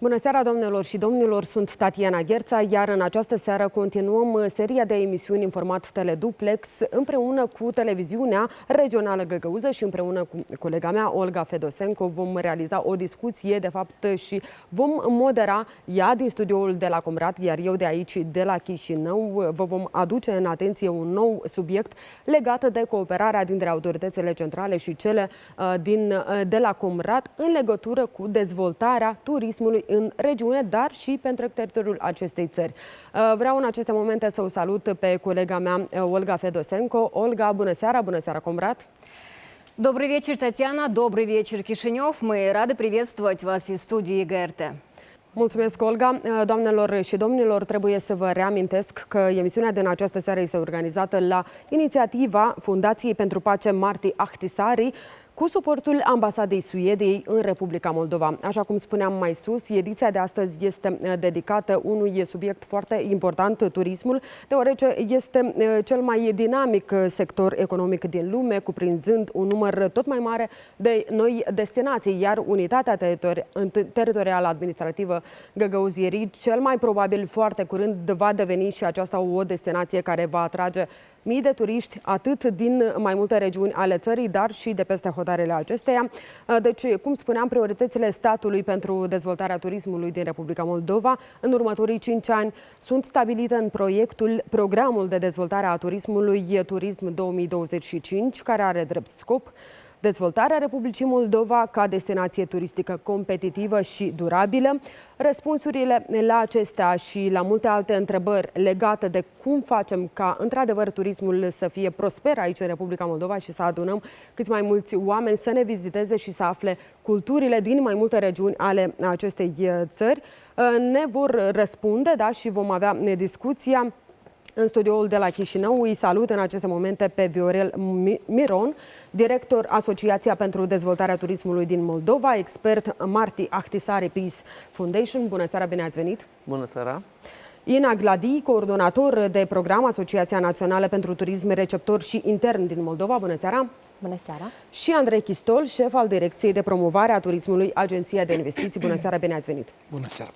Bună seara, doamnelor și domnilor, sunt Tatiana Gherța, iar în această seară continuăm seria de emisiuni în format teleduplex împreună cu televiziunea regională Găgăuză și împreună cu colega mea, Olga Fedosenko, vom realiza o discuție, de fapt, și vom modera ea din studioul de la Comrat, iar eu de aici, de la Chișinău, vă vom aduce în atenție un nou subiect legat de cooperarea dintre autoritățile centrale și cele de la Comrat în legătură cu dezvoltarea turismului în regiune, dar și pentru teritoriul acestei țări. Vreau în aceste momente să o salut pe colega mea, Olga Fedosenko. Olga, bună seara, Comrat! Добрый вечер, Татьяна. Добрый вечер, Кишинев. Мы рады приветствовать вас из студии ГРТ. Mulțumesc, Olga. Doamnelor și domnilor, trebuie să vă reamintesc că emisiunea din această seară este organizată la inițiativa Fundației pentru Pace Martti Ahtisaari, cu suportul Ambasadei Suediei în Republica Moldova. Așa cum spuneam mai sus, ediția de astăzi este dedicată unui subiect foarte important, turismul, deoarece este cel mai dinamic sector economic din lume, cuprinzând un număr tot mai mare de noi destinații, iar unitatea teritorială administrativă Găgăuzierii, cel mai probabil foarte curând va deveni și aceasta o destinație care va atrage mii de turiști, atât din mai multe regiuni ale țării, dar și de peste hotarele acesteia. Deci, cum spuneam, prioritățile statului pentru dezvoltarea turismului din Republica Moldova în următorii 5 ani sunt stabilite în Programul de Dezvoltare a Turismului Turism 2025, care are drept scop dezvoltarea Republicii Moldova ca destinație turistică competitivă și durabilă. Răspunsurile la acestea și la multe alte întrebări legate de cum facem ca, într-adevăr, turismul să fie prosper aici în Republica Moldova și să adunăm cât mai mulți oameni să ne viziteze și să afle culturile din mai multe regiuni ale acestei țări, ne vor răspunde, da, și vom avea discuția. În studioul de la Chișinău îi salut în aceste momente pe Viorel Miron, director Asociația pentru Dezvoltarea Turismului din Moldova, expert Martti Ahtisaari Peace Foundation. Bună seara, bine ați venit! Bună seara! Ina Gladi, coordonator de program Asociația Națională pentru Turism Receptor și Intern din Moldova. Bună seara! Bună seara! Și Andrei Chistol, șef al Direcției de Promovare a Turismului, Agenția de Investiții. Bună seara, bine ați venit! Bună seara!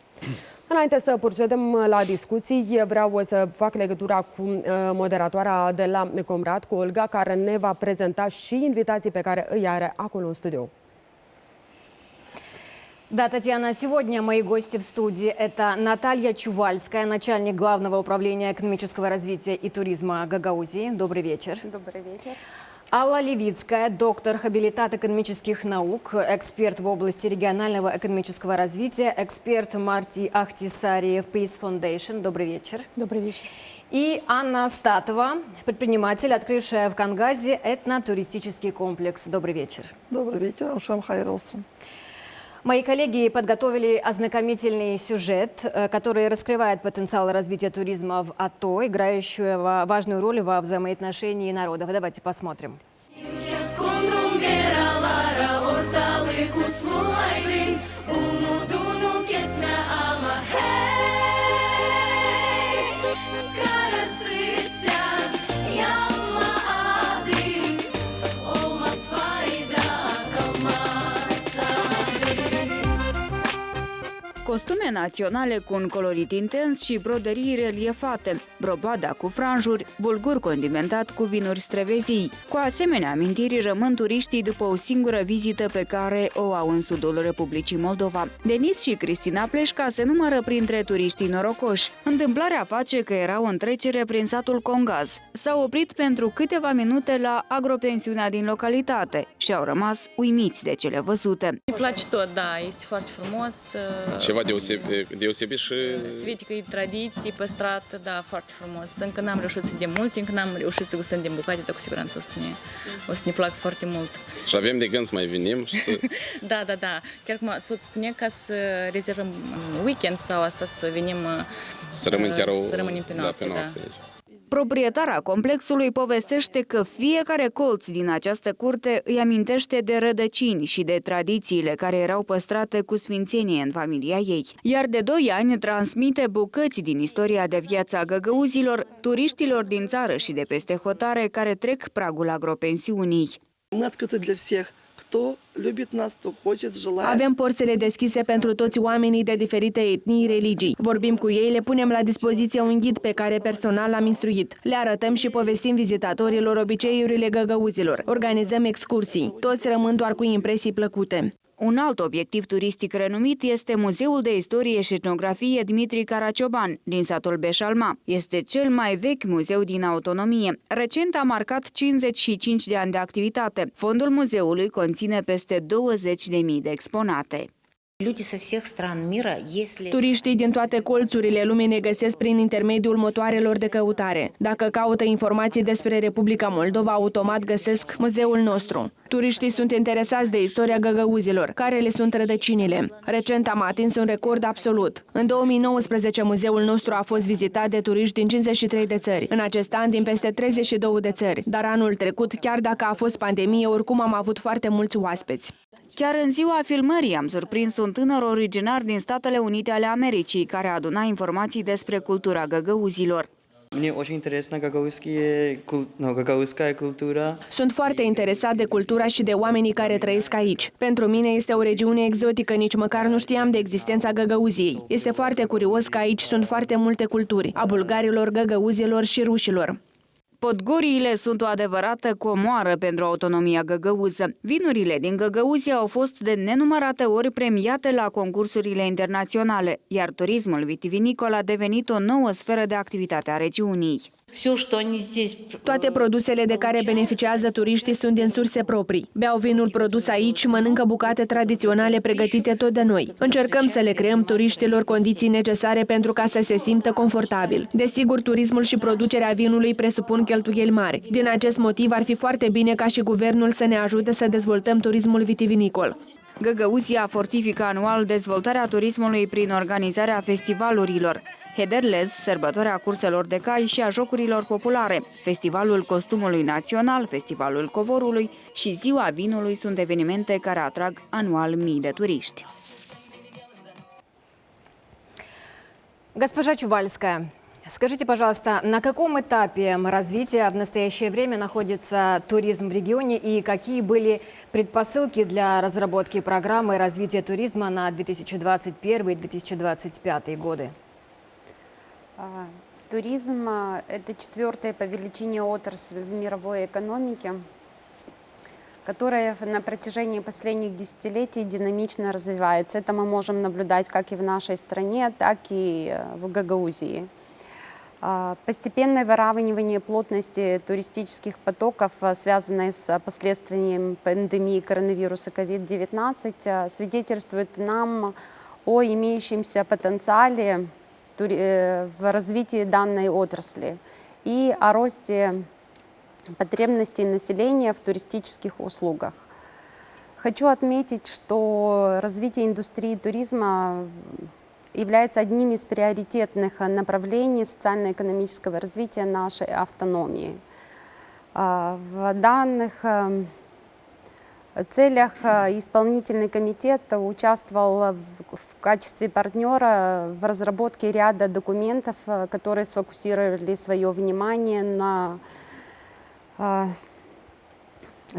Înainte să procedăm la discuții, vreau să fac legătura cu moderatoarea de la Comrat, cu Olga, care ne va prezenta și invitații pe care îi are acolo în studio. Да, Татьяна, сегодня мои гости в студии – это Наталья Чувальская, начальник Главного управления экономического развития и туризма Гагаузии. Добрый вечер. Добрый вечер. Алла Левицкая, доктор, хабилитат экономических наук, эксперт в области регионального экономического развития, эксперт Марти Ахтисари Peace Foundation. Добрый вечер. Добрый вечер. И Анна Статова, предприниматель, открывшая в Кангазе этнотуристический комплекс. Добрый вечер. Добрый вечер, Ашам Хайралсон. Мои коллеги подготовили ознакомительный сюжет, который раскрывает потенциал развития туризма в АТО, играющего важную роль во взаимоотношении народов. Давайте посмотрим. Costume naționale cu un colorit intens și broderii reliefate, broboada cu franjuri, bulgur condimentat cu vinuri străvezii. Cu asemenea amintiri rămân turiștii după o singură vizită pe care o au în sudul Republicii Moldova. Denis și Cristina Pleșca se numără printre turiștii norocoși. Întâmplarea face că erau în trecere prin satul Congaz. S-au oprit pentru câteva minute la agropensiunea din localitate și au rămas uimiți de cele văzute. Îmi place tot, da, este foarte frumos. Ceva deosebit și... Svetică, tradiții păstrată, da, foarte frumos. Încă n-am reușit să vedem multe, încă n-am reușit să gustăm din bucate, dar cu siguranță o să ne placă foarte mult. Și avem de gând să mai venim și să... Da. Chiar cum soț spune ca să rezervăm un weekend sau asta să venim... Să rămânem pe noapte, da. Proprietara complexului povestește că fiecare colț din această curte îi amintește de rădăcini și de tradițiile care erau păstrate cu sfințenie în familia ei. Iar de 2 ani transmite bucăți din istoria de viață a găgăuzilor, turiștilor din țară și de peste hotare care trec pragul agropensiunii. Мы открыты для всех, кто любит нас, кто хочет, желает. Avem porțile deschise pentru toți oamenii de diferite etnii, religii. Vorbim cu ei, le punem la dispoziție un ghid pe care personal l-am instruit. Le arătăm și povestim vizitatorilor obiceiurile găgăuzilor. Organizăm excursii. Toți rămân doar cu impresii plăcute. Un alt obiectiv turistic renumit este Muzeul de Istorie și Etnografie Dmitri Caracioban din satul Beșalma. Este cel mai vechi muzeu din autonomie. Recent a marcat 55 de ani de activitate. Fondul muzeului conține peste 20.000 de exponate. Turiștii din toate colțurile lumii ne găsesc prin intermediul motoarelor de căutare. Dacă caută informații despre Republica Moldova, automat găsesc muzeul nostru. Turiștii sunt interesați de istoria găgăuzilor, care le sunt rădăcinile. Recent am atins un record absolut. În 2019, muzeul nostru a fost vizitat de turiști din 53 de țări. În acest an, din peste 32 de țări. Dar anul trecut, chiar dacă a fost pandemie, oricum am avut foarte mulți oaspeți. Chiar în ziua filmării am surprins un tânăr originar din Statele Unite ale Americii, care aduna informații despre cultura găgăuzilor. Мне очень интересна гагаузская культура. Sunt foarte interesat de cultura și de oamenii care trăiesc aici. Pentru mine este o regiune exotică, nici măcar nu știam de existența Găgăuziei. Este foarte curios că aici sunt foarte multe culturi, a bulgarilor, găgăuzilor și rușilor. Podgoriile sunt o adevărată comoară pentru autonomia găgăuză. Vinurile din Găgăuzia au fost de nenumărate ori premiate la concursurile internaționale, iar turismul vitivinicol a devenit o nouă sferă de activitate a regiunii. Toate produsele de care beneficiază turiștii sunt din surse proprii. Beau vinul produs aici și mănâncă bucate tradiționale pregătite tot de noi. Încercăm să le creăm turiștilor condiții necesare pentru ca să se simtă confortabil. Desigur, turismul și producerea vinului presupun cheltuieli mari. Din acest motiv ar fi foarte bine ca și guvernul să ne ajute să dezvoltăm turismul vitivinicol. Găgăuzia fortifică anual dezvoltarea turismului prin organizarea festivalurilor. Hederlez, sărbătoarea curselor de cai și a jocurilor populare, Festivalul Costumului Național, Festivalul Covorului și Ziua Vinului sunt evenimente care atrag anual mii de turiști. Госпожа Чувальская, скажите, пожалуйста, на каком этапе развития в настоящее время находится туризм в регионе и какие были предпосылки для разработки программы развития туризма на 2021-2025 годы? Туризм – это четвертая по величине отрасль в мировой экономике, которая на протяжении последних десятилетий динамично развивается. Это мы можем наблюдать как и в нашей стране, так и в Гагаузии. Постепенное выравнивание плотности туристических потоков, связанное с последствиями пандемии коронавируса COVID-19, свидетельствует нам о имеющемся потенциале в развитии данной отрасли и о росте потребностей населения в туристических услугах. Хочу отметить, что развитие индустрии туризма является одним из приоритетных направлений социально-экономического развития нашей автономии. В данных целях исполнительный комитет участвовал в качестве партнера в разработке ряда документов, которые сфокусировали свое внимание на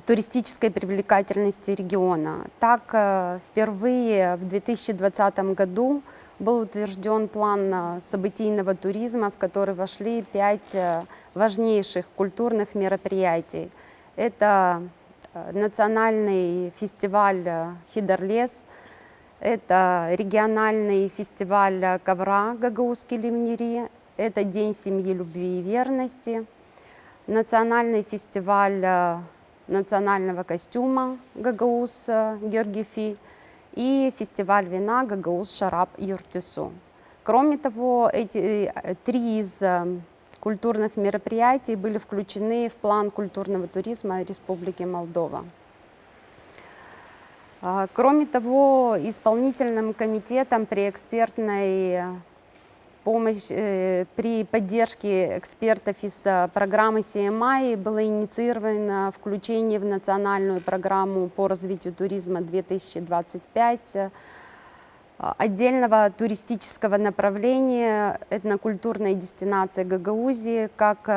туристической привлекательности региона. Так, впервые в 2020 году был утвержден план событийного туризма, в который вошли 5 важнейших культурных мероприятий. Это национальный фестиваль «Хидерлез», это региональный фестиваль ковра «Гагаузский лимнери», это День семьи, любви и верности, национальный фестиваль национального костюма «Гагауз Георгифи» и фестиваль вина «Гагауз Шарап Юртису». Кроме того, эти 3 из культурных мероприятий были включены в план культурного туризма Республики Молдова. Кроме того, исполнительным комитетом при поддержке экспертов из программы CMI было инициировано включение в национальную программу по развитию туризма 2025 отдельного туристического направления этнокультурной дестинации Гагаузии как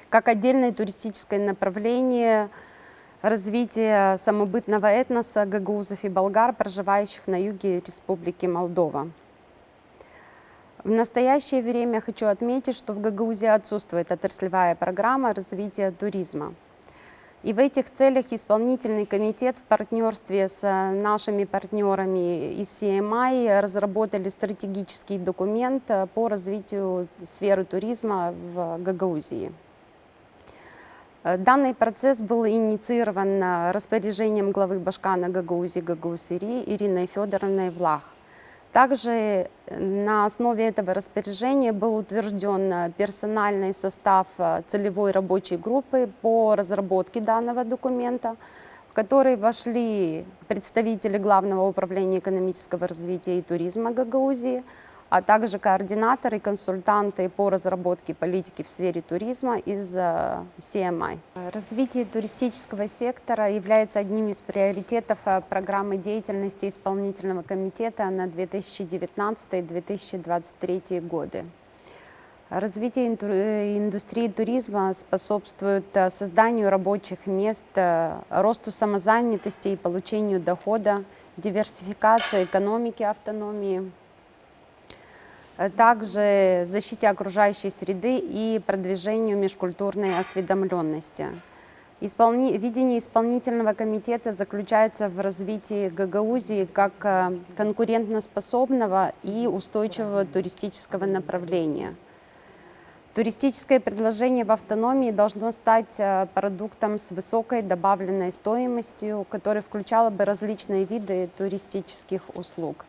как отдельное туристическое направление развития самобытного этноса гагаузов и болгар, проживающих на юге Республики Молдова. В настоящее время хочу отметить, что в Гагаузии отсутствует отраслевая программа развития туризма. И в этих целях исполнительный комитет в партнерстве с нашими партнерами из CMI разработали стратегический документ по развитию сферы туризма в Гагаузии. Данный процесс был инициирован распоряжением главы Башкана Гагаузии Гагаузири Ириной Федоровной Влах. Также на основе этого распоряжения был утвержден персональный состав целевой рабочей группы по разработке данного документа, в который вошли представители Главного управления экономического развития и туризма Гагаузии, а также координаторы и консультанты по разработке политики в сфере туризма из CMI. Развитие туристического сектора является одним из приоритетов программы деятельности исполнительного комитета на 2019-2023 годы. Развитие индустрии туризма способствует созданию рабочих мест, росту самозанятости и получению дохода, диверсификации экономики автономии, также защите окружающей среды и продвижению межкультурной осведомленности. Видение исполнительного комитета заключается в развитии Гагаузии как конкурентоспособного и устойчивого туристического направления. Туристическое предложение в автономии должно стать продуктом с высокой добавленной стоимостью, который включало бы различные виды туристических услуг.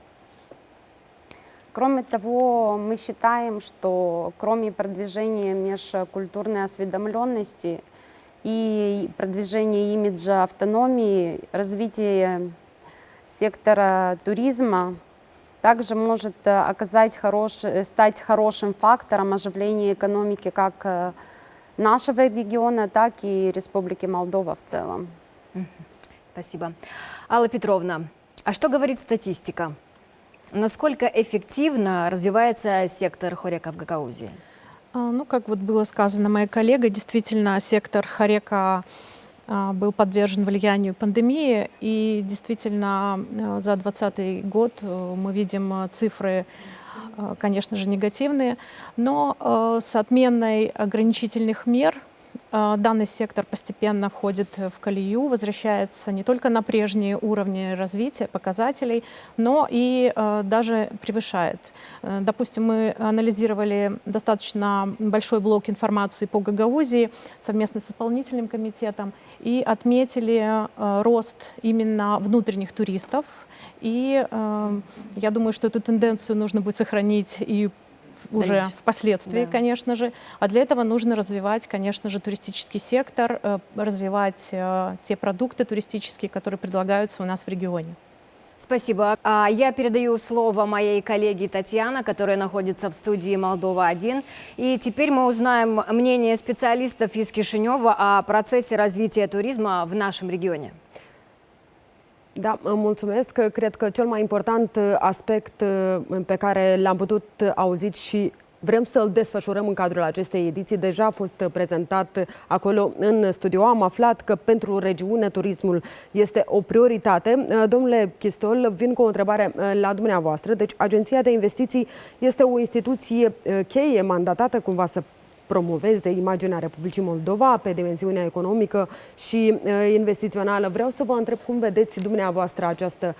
Кроме того, мы считаем, что кроме продвижения межкультурной осведомленности и продвижения имиджа автономии, развитие сектора туризма также может стать хорошим фактором оживления экономики как нашего региона, так и Республики Молдова в целом. Спасибо. Алла Петровна, а что говорит статистика? Насколько эффективно развивается сектор хорека в Гагаузии? Ну, как вот было сказано моей коллегой, действительно, сектор хорека был подвержен влиянию пандемии. И действительно, за 2020 год мы видим цифры, конечно же, негативные. Но с отменой ограничительных мер данный сектор постепенно входит в колею, возвращается не только на прежние уровни развития показателей, но и даже превышает. Допустим, мы анализировали достаточно большой блок информации по Гагаузии совместно с исполнительным комитетом и отметили рост именно внутренних туристов. И я думаю, что эту тенденцию нужно будет сохранить и уже впоследствии, конечно же. А для этого нужно развивать, конечно же, туристический сектор, развивать те продукты туристические, которые предлагаются у нас в регионе. Спасибо. Я передаю слово моей коллеге Татьяне, которая находится в студии «Молдова-1». И теперь мы узнаем мнение специалистов из Chișinău о процессе развития туризма в нашем регионе. Da, mulțumesc. Cred că cel mai important aspect pe care l-am putut auzi și vrem să-l desfășurăm în cadrul acestei ediții deja a fost prezentat acolo în studio. Am aflat că pentru regiune turismul este o prioritate. Domnule Chistol, vin cu o întrebare la dumneavoastră. Deci, Agenția de Investiții este o instituție cheie mandatată cumva să promoveze imaginea Republicii Moldova pe dimensiunea economică și investițională. Vreau să vă întreb cum vedeți dumneavoastră această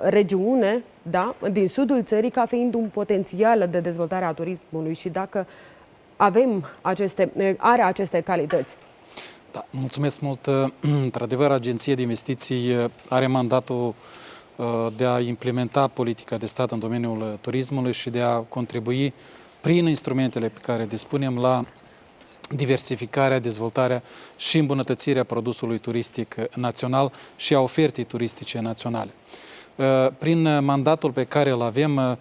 regiune, da, din sudul țării ca fiind un potențial de dezvoltare a turismului și dacă are aceste calități. Da, mulțumesc mult. Într-adevăr, Agenția de Investiții are mandatul de a implementa politica de stat în domeniul turismului și de a contribui prin instrumentele pe care dispunem la diversificarea, dezvoltarea și îmbunătățirea produsului turistic național și a ofertei turistice naționale. Prin mandatul pe care îl avem,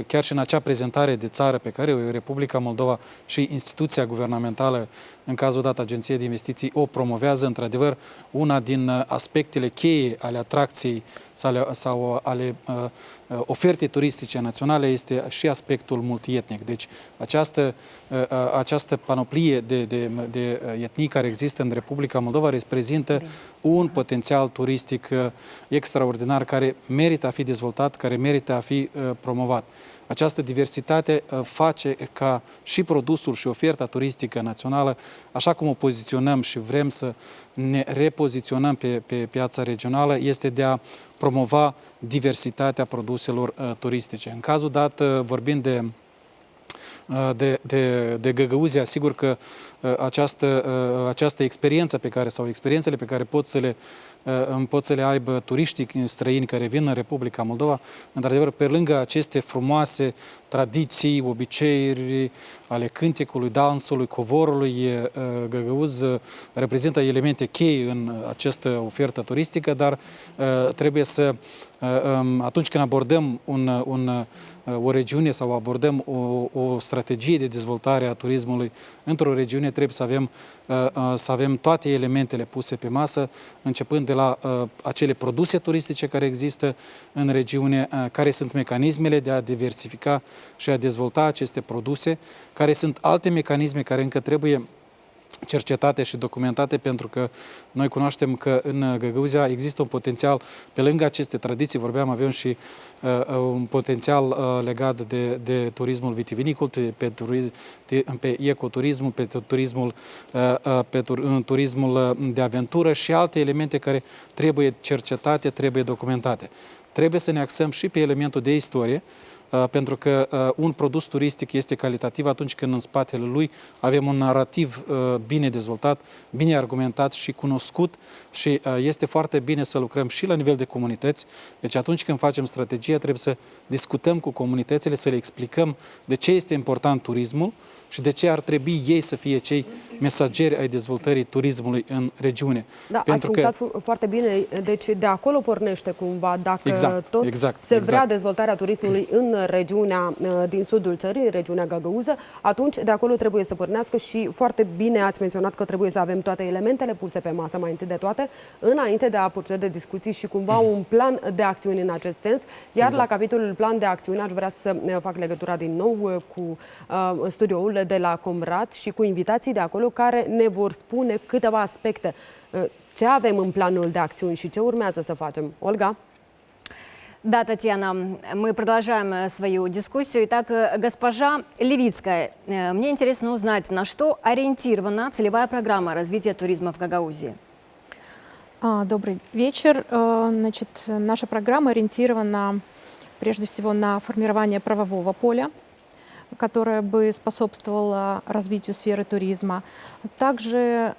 chiar și în acea prezentare de țară pe care o Republica Moldova și instituția guvernamentală, în cazul dat Agenția de Investiții, o promovează, într-adevăr, una din aspectele cheie ale atracției sau ale ofertei turistice naționale este și aspectul multietnic. Deci această panoplie de etnii care există în Republica Moldova reprezintă un potențial turistic extraordinar care merită a fi dezvoltat, care merită a fi promovat. Această diversitate face ca și produsul și oferta turistică națională, așa cum o poziționăm și vrem să ne repoziționăm pe piața regională, este de a promova diversitatea produselor turistice. În cazul dat, vorbind de Găgăuzia, sigur că această experiență sau experiențele pe care pot să le aibă turiștii străini care vin în Republica Moldova, într-adevăr, pe lângă aceste frumoase tradiții, obiceiuri ale cântecului, dansului, covorului, Găgăuz reprezintă elemente cheie în această ofertă turistică, dar trebuie să, atunci când abordăm o regiune sau abordăm o strategie de dezvoltare a turismului într-o regiune, trebuie să avem toate elementele puse pe masă, începând de la acele produse turistice care există în regiune, care sunt mecanismele de a diversifica și a dezvolta aceste produse, care sunt alte mecanisme care încă trebuie cercetate și documentate, pentru că noi cunoaștem că în Găgăuzia există un potențial, pe lângă aceste tradiții, avem și un potențial legat de turismul vitivinicol, pe ecoturismul, pe turismul de aventură și alte elemente care trebuie cercetate, trebuie documentate. Trebuie să ne axăm și pe elementul de istorie, pentru că un produs turistic este calitativ atunci când în spatele lui avem un narativ bine dezvoltat, bine argumentat și cunoscut și este foarte bine să lucrăm și la nivel de comunități. Deci atunci când facem strategia trebuie să discutăm cu comunitățile, să le explicăm de ce este important turismul și de ce ar trebui ei să fie cei mesageri ai dezvoltării turismului în regiune. Da, ați punctat foarte bine, deci de acolo pornește cumva, dacă se vrea dezvoltarea turismului în regiunea din sudul țării, regiunea Găgăuză, atunci de acolo trebuie să pornească și foarte bine ați menționat că trebuie să avem toate elementele puse pe masă mai întâi de toate, înainte de a procede discuții și cumva un plan de acțiuni în acest sens. Iar la capitolul plan de acțiune aș vrea să fac legătura din nou cu studioul de la Comrat și cu invitații de acolo care ne vor spune câteva aspecte. Ce avem în planul de acțiuni și ce urmează să facem? Olga? Да, Татьяна, мы продолжаем свою дискуссию. Итак, госпожа Левицкая, мне интересно узнать, на что ориентирована целевая программа развития туризма в Гагаузии? Добрый вечер. Значит, наша программа ориентирована прежде всего на формирование правового поля, которая бы способствовала развитию сферы туризма. Также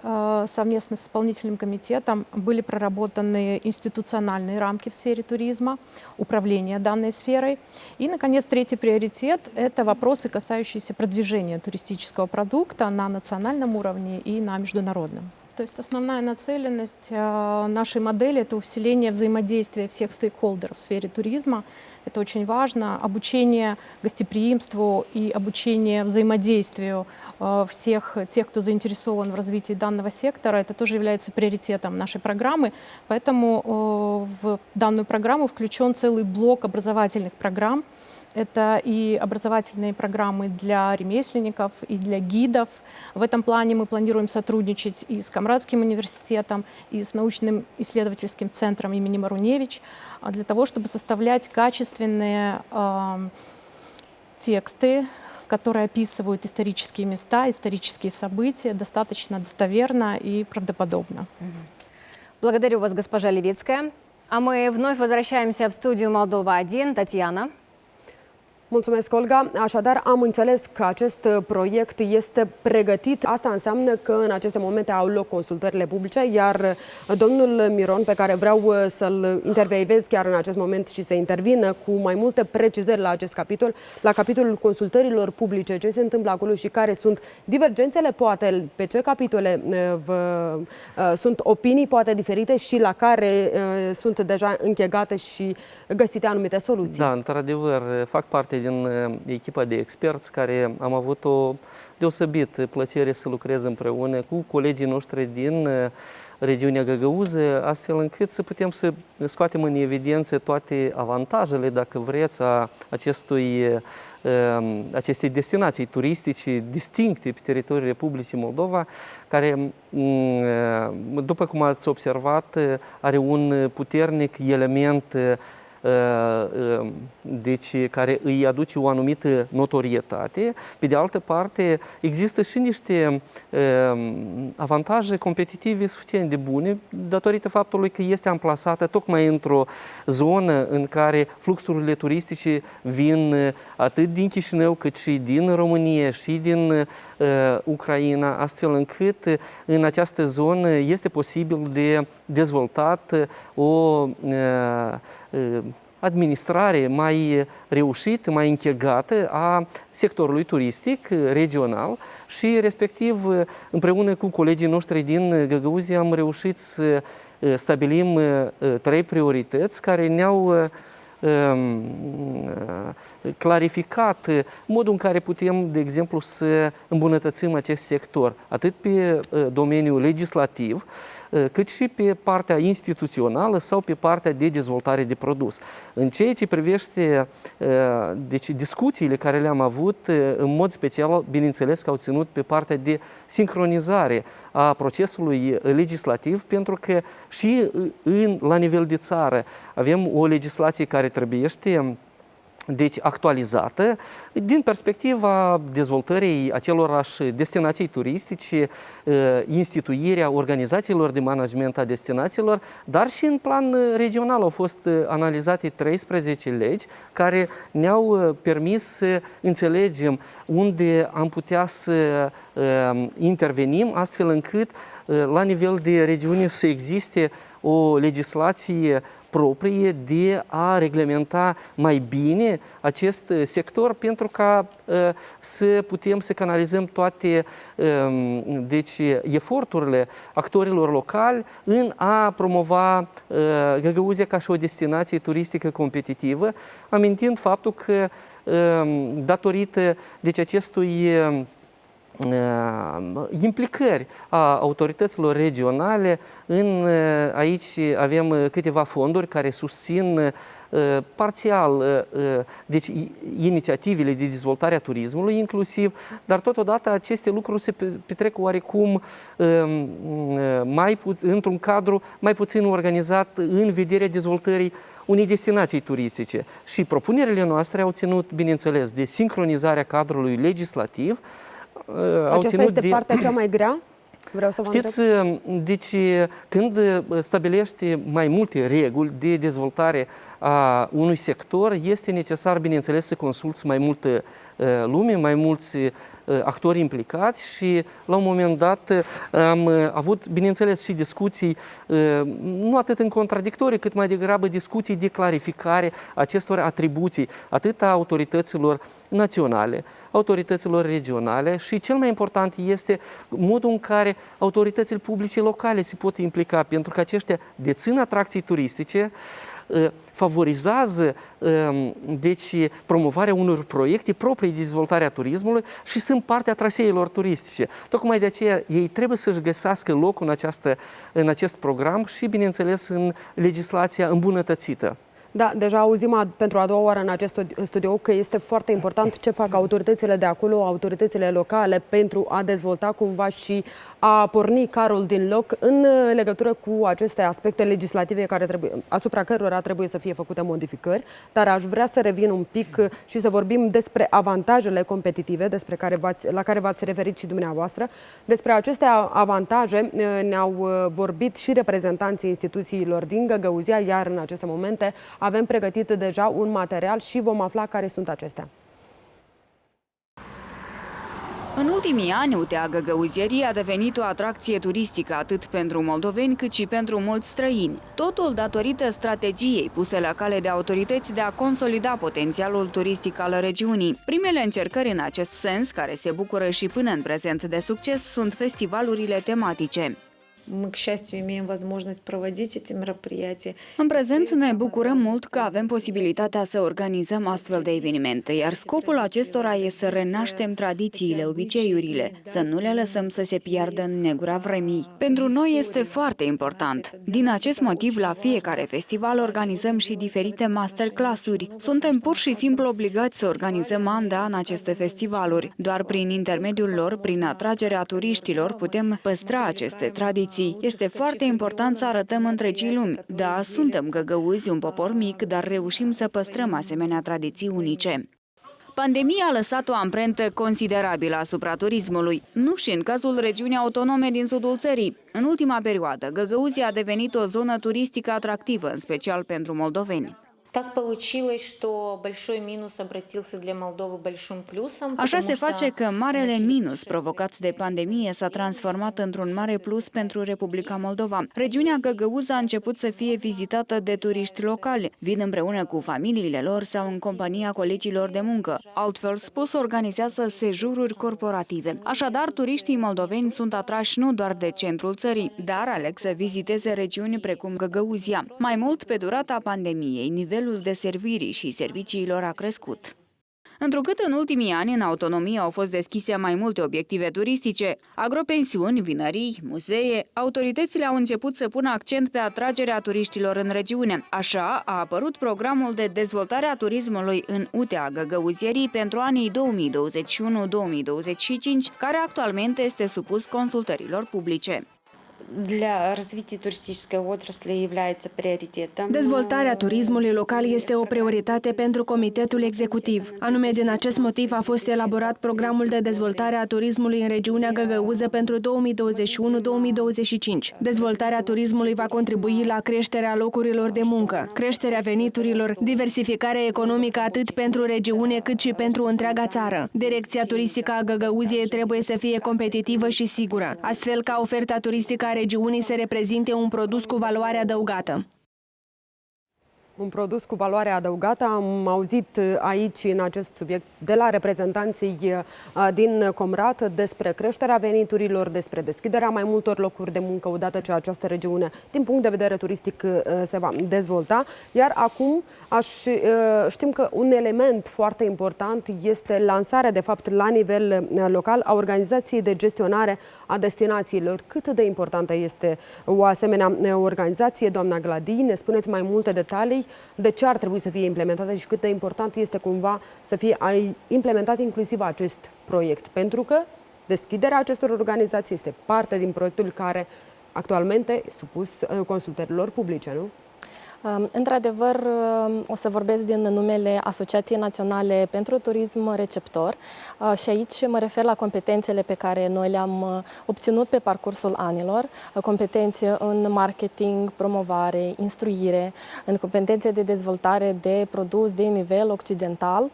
совместно с исполнительным комитетом были проработаны институциональные рамки в сфере туризма, управление данной сферой. И, наконец, третий приоритет – это вопросы, касающиеся продвижения туристического продукта на национальном уровне и на международном. То есть основная нацеленность нашей модели – это усиление взаимодействия всех стейкхолдеров в сфере туризма. Это очень важно. Обучение гостеприимству и обучение взаимодействию всех тех, кто заинтересован в развитии данного сектора, это тоже является приоритетом нашей программы. Поэтому в данную программу включен целый блок образовательных программ. Это и образовательные программы для ремесленников, и для гидов. В этом плане мы планируем сотрудничать и с Камрадским университетом, и с научным исследовательским центром имени Маруневич, для того, чтобы составлять качественные тексты, которые описывают исторические места, исторические события достаточно достоверно и правдоподобно. Благодарю вас, госпожа Левицкая. А мы вновь возвращаемся в студию Молдова-1. Татьяна. Mulțumesc, Olga. Așadar, am înțeles că acest proiect este pregătit. Asta înseamnă că în aceste momente au loc consultările publice, iar domnul Miron, pe care vreau să-l intervievez chiar în acest moment și să intervină cu mai multe precizări la acest capitol, la capitolul consultărilor publice, ce se întâmplă acolo și care sunt divergențele, poate pe ce capitole sunt opinii poate diferite și la care sunt deja închegate și găsite anumite soluții. Da, într-adevăr, fac parte din echipa de experți care am avut o deosebită plăcere să lucrez împreună cu colegii noștri din regiunea Găgăuză, astfel încât să putem să scoatem în evidență toate avantajele, dacă vreți, a acestei destinații turistice distincte pe teritoriul Republicii Moldova, care, după cum ați observat, are un puternic element deci, care îi aduce o anumită notorietate. Pe de altă parte, există și niște avantaje competitive suficient de bune, datorită faptului că este amplasată tocmai într-o zonă în care fluxurile turistice vin atât din Chișinău, cât și din România și din Ucraina, astfel încât în această zonă este posibil de dezvoltat o administrare mai reușită, mai închegată a sectorului turistic regional și respectiv împreună cu colegii noștri din Găgăuzia am reușit să stabilim 3 priorități care ne-au clarificat modul în care putem, de exemplu, să îmbunătățim acest sector, atât pe domeniul legislativ, cât și pe partea instituțională sau pe partea de dezvoltare de produs. În ceea ce privește deci, discuțiile care le-am avut, în mod special, bineînțeles că au ținut pe partea de sincronizare a procesului legislativ, pentru că și la nivel de țară avem o legislație care trebuiește deci actualizată din perspectiva dezvoltării acelorași destinații turistice, instituirea organizațiilor de management a destinațiilor, dar și în plan regional au fost analizate 13 legi care ne-au permis să înțelegem unde am putea să intervenim, astfel încât la nivel de regiune să existe o legislație proprie de a reglementa mai bine acest sector pentru ca să putem să canalizăm toate deci, eforturile actorilor locali în a promova Găgăuzia ca și o destinație turistică competitivă, amintind faptul că datorită deci, acestui implicări a autorităților regionale. Aici avem câteva fonduri care susțin parțial deci, inițiativele de dezvoltare a turismului inclusiv, dar totodată aceste lucruri se petrec oarecum într-un cadru mai puțin organizat în vederea dezvoltării unei destinații turistice. Și propunerile noastre au ținut, bineînțeles, de sincronizarea cadrului legislativ. Aceasta este partea cea mai grea? Vreau să vă Știți, deci când stabilești mai multe reguli de dezvoltare a unui sector, este necesar, bineînțeles, să consulți mai multă lume, mai mulți actori implicați și la un moment dat am avut, bineînțeles, și discuții nu atât în contradictorii, cât mai degrabă discuții de clarificare acestor atribuții, atât a autorităților naționale, autorităților regionale și cel mai important este modul în care autoritățile publice locale se pot implica, pentru că aceștia dețin atracții turistice, favorizează deci, promovarea unor proiecte proprii de dezvoltare a turismului și sunt partea traseelor turistice. Tocmai de aceea ei trebuie să-și găsească locul în acest program și, bineînțeles, în legislația îmbunătățită. Da, deja auzim pentru a doua oară în acest studio că este foarte important ce fac autoritățile de acolo, autoritățile locale, pentru a dezvolta cumva și a porni carul din loc în legătură cu aceste aspecte legislative asupra cărora trebuie să fie făcute modificări. Dar aș vrea să revin un pic și să vorbim despre avantajele competitive la care v-ați referit și dumneavoastră. Despre aceste avantaje ne-au vorbit și reprezentanții instituțiilor din Găgăuzia, iar în aceste momente avem pregătit deja un material și vom afla care sunt acestea. În ultimii ani, UTA Găgăuzierii a devenit o atracție turistică atât pentru moldoveni cât și pentru mulți străini. Totul datorită strategiei puse la cale de autorități de a consolida potențialul turistic al regiunii. Primele încercări în acest sens, care se bucură și până în prezent de succes, sunt festivalurile tematice. În prezent ne bucurăm mult că avem posibilitatea să organizăm astfel de evenimente, iar scopul acestora e să renaștem tradițiile, obiceiurile, să nu le lăsăm să se piardă în negura vremii. Pentru noi este foarte important. Din acest motiv, la fiecare festival organizăm și diferite masterclass-uri. Suntem pur și simplu obligați să organizăm an de an aceste festivaluri. Doar prin intermediul lor, prin atragerea turiștilor, putem păstra aceste tradiții. Este foarte important să arătăm întregii lumi. Da, suntem găgăuzi, un popor mic, dar reușim să păstrăm asemenea tradiții unice. Pandemia a lăsat o amprentă considerabilă asupra turismului, nu și în cazul regiunii autonome din sudul țării. În ultima perioadă, Găgăuzia a devenit o zonă turistică atractivă, în special pentru moldoveni. Așa se face că marele minus provocat de pandemie s-a transformat într-un mare plus pentru Republica Moldova. Regiunea Găgăuză a început să fie vizitată de turiști locali, vin împreună cu familiile lor sau în compania colegilor de muncă. Altfel spus, organizează sejururi corporative. Așadar, turiștii moldoveni sunt atrași nu doar de centrul țării, dar aleg să viziteze regiuni precum Găgăuzia. Mai mult, pe durata pandemiei, nivelul de servirii și serviciilor a crescut. Întrucât în ultimii ani în autonomie au fost deschise mai multe obiective turistice, agropensiuni, vinării, muzee, autoritățile au început să pună accent pe atragerea turiștilor în regiune. Așa a apărut programul de dezvoltare a turismului în UTA Găgăuzierii pentru anii 2021-2025, care actualmente este supus consultărilor publice. Dezvoltarea turismului local este o prioritate pentru Comitetul Executiv. Anume, din acest motiv a fost elaborat programul de dezvoltare a turismului în regiunea Găgăuză pentru 2021-2025. Dezvoltarea turismului va contribui la creșterea locurilor de muncă, creșterea veniturilor, diversificarea economică atât pentru regiune cât și pentru întreaga țară. Direcția turistică a Găgăuziei trebuie să fie competitivă și sigură, astfel ca oferta turistică a regiunii să reprezinte un produs cu valoare adăugată. Un produs cu valoare adăugată. Am auzit aici, în acest subiect, de la reprezentanții din Comrat despre creșterea veniturilor, despre deschiderea mai multor locuri de muncă odată ce această regiune, din punct de vedere turistic, se va dezvolta. Iar acum știm că un element foarte important este lansarea, de fapt, la nivel local, a organizației de gestionare a destinațiilor. Cât de importantă este o asemenea organizație, doamna Gladi? Ne spuneți mai multe detalii de ce ar trebui să fie implementată și cât de important este cumva să fie implementat inclusiv acest proiect. Pentru că deschiderea acestor organizații este parte din proiectul care actualmente e supus consultărilor publice, nu? Într-adevăr, o să vorbesc din numele Asociației Naționale pentru Turism Receptor și aici mă refer la competențele pe care noi le-am obținut pe parcursul anilor, competențe în marketing, promovare, instruire, în competențe de dezvoltare de produs de nivel occidental,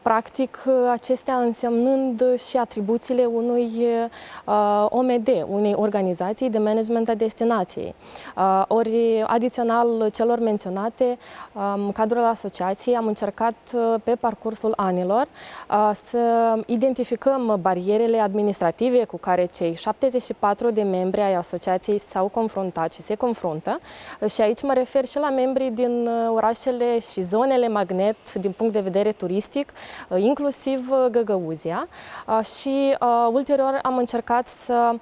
practic acestea însemnând și atribuțiile unui OMD, unei organizații de management a destinației. Ori adițional celor menționate, în cadrul asociației am încercat pe parcursul anilor să identificăm barierele administrative cu care cei 74 de membri ai asociației s-au confruntat și se confruntă. Și aici mă refer și la membrii din orașele și zonele magnet din punct de vedere turistic, inclusiv Găgăuzia. Și ulterior am încercat să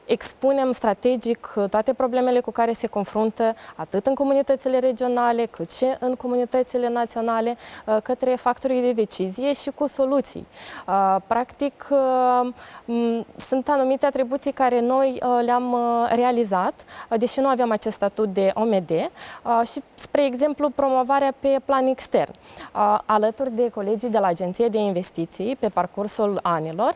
expunem strategic toate problemele cu care se confruntă atât în comunitățile regionale cât și în comunitățile naționale către factorii de decizie și cu soluții. Practic, sunt anumite atribuții care noi le-am realizat, deși nu aveam acest statut de OMD, și, spre exemplu, promovarea pe plan extern. Alături de colegii de la Agenție de Investiții, pe parcursul anilor,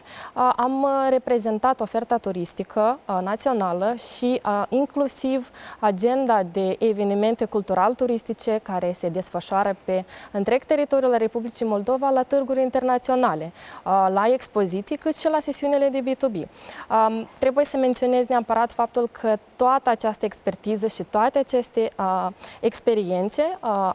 am reprezentat oferta turistică națională și inclusiv agenda de evenimente cultural-turistice care se desfășoară pe întreg teritoriul Republicii Moldova la târguri internaționale, la expoziții, cât și la sesiunile de B2B. Trebuie să menționez neapărat faptul că toată această expertiză și toate aceste experiențe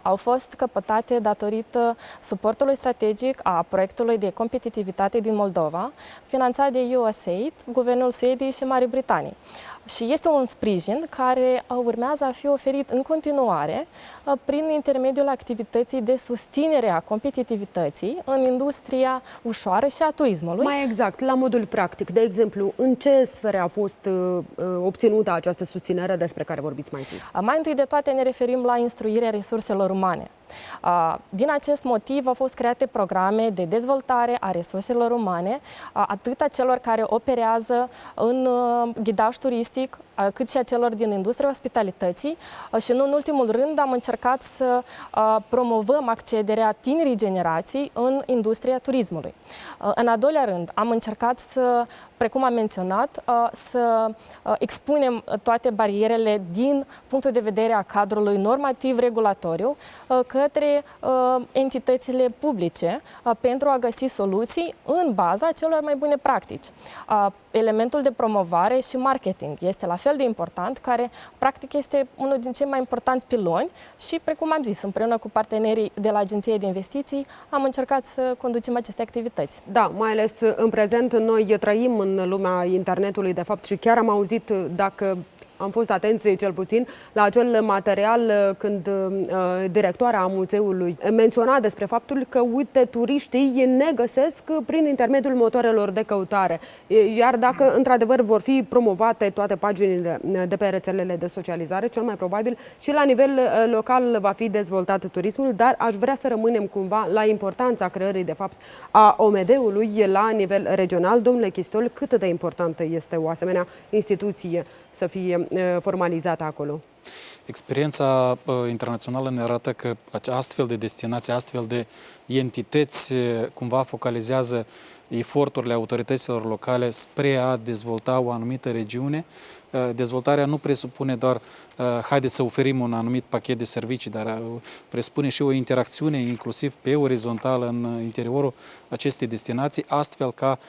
au fost căpătate datorită suportului strategic a proiectului de competitivitate din Moldova, finanțat de USAID, Guvernul Suediei și Marii Britanii. Și este un sprijin care urmează a fi oferit în continuare prin intermediul activității de susținere a competitivității în industria ușoară și a turismului. Mai exact, la modul practic, de exemplu, în ce sfere a fost obținută această susținere despre care vorbiți mai sus? Mai întâi de toate ne referim la instruirea resurselor umane. Din acest motiv au fost create programe de dezvoltare a resurselor umane, atât a celor care operează în ghidaj turistic, cât și a celor din industria ospitalității și nu în ultimul rând am încercat să promovăm accederea tinerii generații în industria turismului. În al doilea rând am încercat să, precum am menționat, să expunem toate barierele din punctul de vedere a cadrului normativ regulatoriu către entitățile publice pentru a găsi soluții în baza celor mai bune practici. Elementul de promovare și marketing este la fel de important, care practic este unul din cei mai importanți piloni și, precum am zis, împreună cu partenerii de la Agenție de Investiții, am încercat să conducem aceste activități. Da, mai ales în prezent noi trăim în lumea internetului, de fapt, și chiar am auzit, dacă am fost atenți cel puțin la acel material când directoarea muzeului menționa despre faptul că, uite, turiștii ne găsesc prin intermediul motoarelor de căutare. Iar dacă într-adevăr vor fi promovate toate paginile de pe rețelele de socializare, cel mai probabil și la nivel local va fi dezvoltat turismul, dar aș vrea să rămânem cumva la importanța creării, de fapt, a OMD-ului la nivel regional. Domnule Chistol, cât de importantă este o asemenea instituție să fie formalizată acolo? Experiența internațională ne arată că astfel de destinații, astfel de entități cumva focalizează eforturile autorităților locale spre a dezvolta o anumită regiune. Dezvoltarea nu presupune doar haideți să oferim un anumit pachet de servicii, dar presupune și o interacțiune inclusiv pe orizontală în interiorul acestei destinații, astfel ca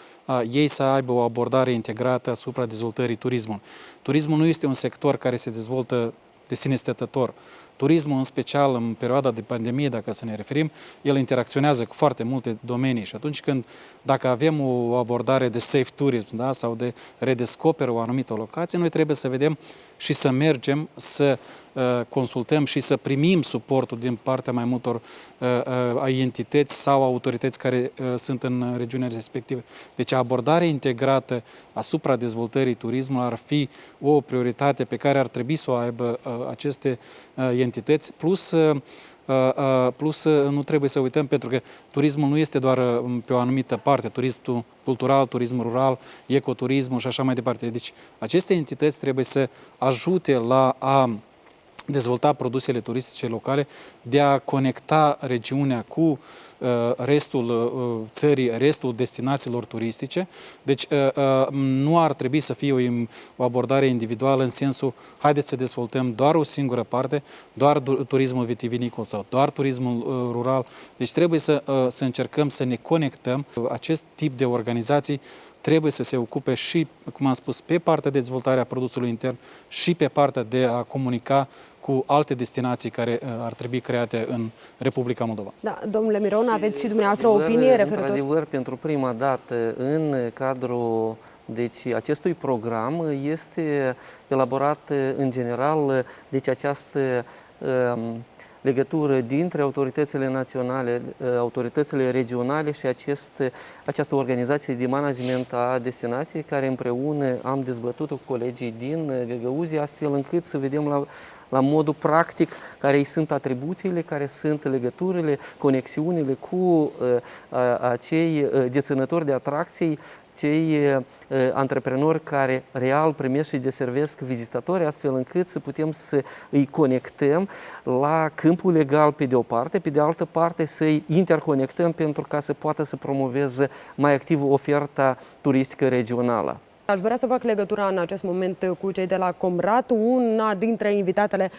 ei să aibă o abordare integrată asupra dezvoltării turismului. Turismul nu este un sector care se dezvoltă de sine stătător. Turismul, în special în perioada de pandemie, dacă să ne referim, el interacționează cu foarte multe domenii și atunci când, dacă avem o abordare de safe tourism, da, sau de redescoperă o anumită locație, noi trebuie să vedem și să mergem, să consultăm și să primim suportul din partea mai multor entități sau autorități care sunt în regiunea respectivă. Deci abordarea integrată asupra dezvoltării turismului ar fi o prioritate pe care ar trebui să o aibă aceste entități, plus nu trebuie să uităm, pentru că turismul nu este doar pe o anumită parte, turismul cultural, turismul rural, ecoturismul și așa mai departe. Deci aceste entități trebuie să ajute la a dezvolta produsele turistice locale, de a conecta regiunea cu restul țării, restul destinațiilor turistice. Deci nu ar trebui să fie o abordare individuală în sensul haideți să dezvoltăm doar o singură parte, doar turismul vitivinicol sau doar turismul rural. Deci trebuie să încercăm să ne conectăm. Acest tip de organizații trebuie să se ocupe și, cum am spus, pe partea de dezvoltare a produsului intern și pe partea de a comunica cu alte destinații care ar trebui create în Republica Moldova. Da, domnule Miron, aveți și dumneavoastră o opinie referitor? Într-adevăr, pentru prima dată în cadrul acestui program este elaborat în general această legătură dintre autoritățile naționale, autoritățile regionale și această organizație de management a destinației, care împreună am dezbătut-o cu colegii din Găgăuzia, astfel încât să vedem la modul practic care îi sunt atribuțiile, care sunt legăturile, conexiunile cu acei deținători de atracții, cei antreprenori care real primesc și deservesc vizitatori, astfel încât să putem să îi conectăm la câmpul legal pe de o parte, pe de altă parte să-i interconectăm pentru ca să poată să promoveze mai activ oferta turistică regională. Aș vrea să fac legătura în acest moment cu cei de la Comrat. Una dintre invitatele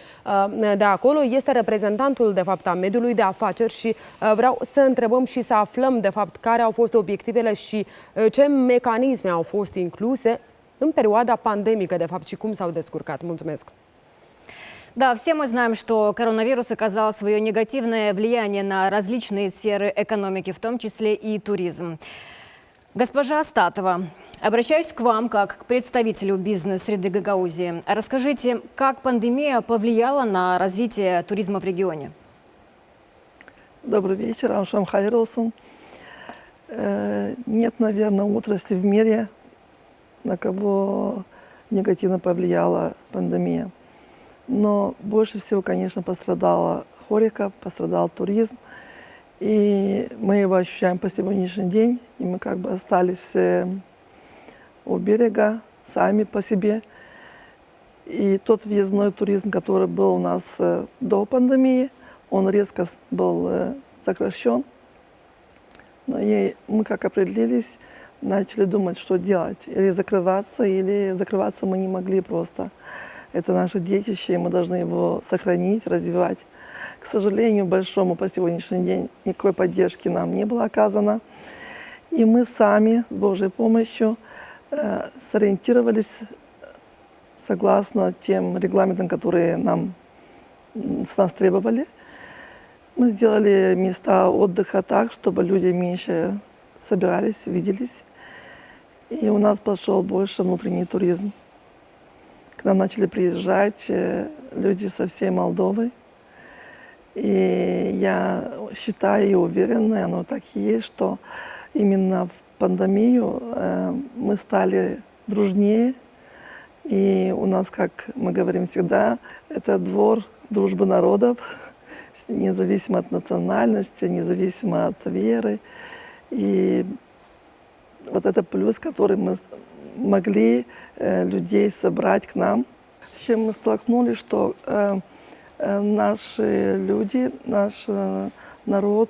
de acolo este reprezentantul, de fapt, a mediului de afaceri și vreau să întrebăm și să aflăm, de fapt, care au fost obiectivele și ce mecanisme au fost incluse în perioada pandemică, de fapt, și cum s-au descurcat. Mulțumesc! Да, все мы знаем, что коронавирус оказал свое негативное влияние на различные сферы экономики, в том числе и туризм. Госпожа Астатова, обращаюсь к вам как к представителю бизнес-среды Гагаузии. Расскажите, как пандемия повлияла на развитие туризма в регионе? Добрый вечер, Амшам хайыр olsun. Нет, наверное, отрасли в мире, на кого негативно повлияла пандемия. Но больше всего, конечно, пострадала хорика, пострадал туризм. И мы его ощущаем по сегодняшний день. И мы как бы остались у берега, сами по себе. И тот въездной туризм, который был у нас до пандемии, он резко был сокращен. Но мы как определились, начали думать, что делать. Или закрываться мы не могли просто. Это наше детище, и мы должны его сохранить, развивать. К сожалению, большому по сегодняшний день никакой поддержки нам не было оказано. И мы сами, с Божьей помощью, сориентировались согласно тем регламентам, которые с нас требовали. Мы сделали места отдыха так, чтобы люди меньше собирались, виделись. И у нас пошел больше внутренний туризм. К нам начали приезжать люди со всей Молдовы. И я считаю и уверена, оно так и есть, что именно в пандемию мы стали дружнее. И у нас, как мы говорим всегда, это двор дружбы народов, независимо от национальности, независимо от веры. И вот это плюс, который мы могли людей собрать к нам. С чем мы столкнулись, что наши люди, наш народ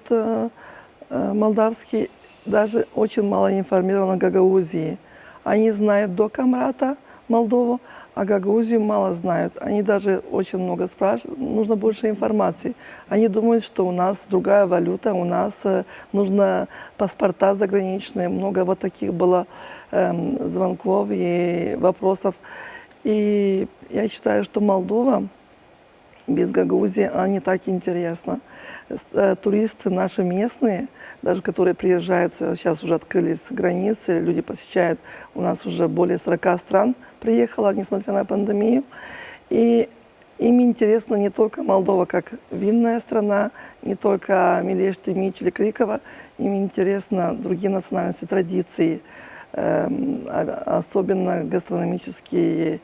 молдавский даже очень мало информирован о Гагаузии. Они знают до Комрата Молдову, а Гагаузию мало знают. Они даже очень много спрашивают, нужно больше информации. Они думают, что у нас другая валюта, у нас нужно паспорта заграничные. Много вот таких было звонков и вопросов. И я считаю, что Молдова без Гагаузии, она не так интересна. Туристы наши местные, даже которые приезжают, сейчас уже открылись границы, люди посещают, у нас уже более 40 стран приехало, несмотря на пандемию. И им интересно не только Молдова как винная страна, не только Милешти, Мич или Крикова, им интересно другие национальности, традиции, особенно гастрономические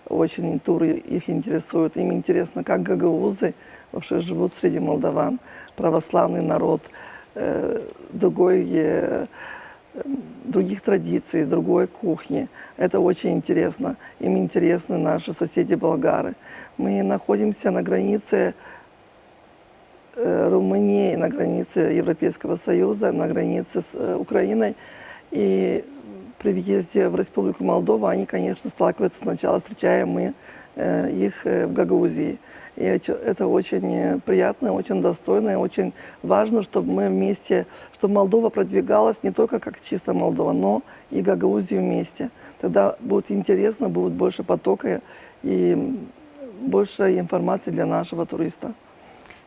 очень туры их интересуют. Им интересно, как гагаузы вообще живут среди молдаван, православный народ, других традиций, другой кухни. Это очень интересно. Им интересны наши соседи-болгары. Мы находимся на границе Румынии, на границе Европейского Союза, на границе с Украиной. И при въезде в Республику Молдова они, конечно, сталкиваются сначала, встречаем мы их в Гагаузии. И это очень приятно, очень достойно, и очень важно, чтобы мы вместе, чтобы Молдова продвигалась не только как чисто Молдова, но и Гагаузию вместе. Тогда будет интересно, будет больше потока и больше информации для нашего туриста.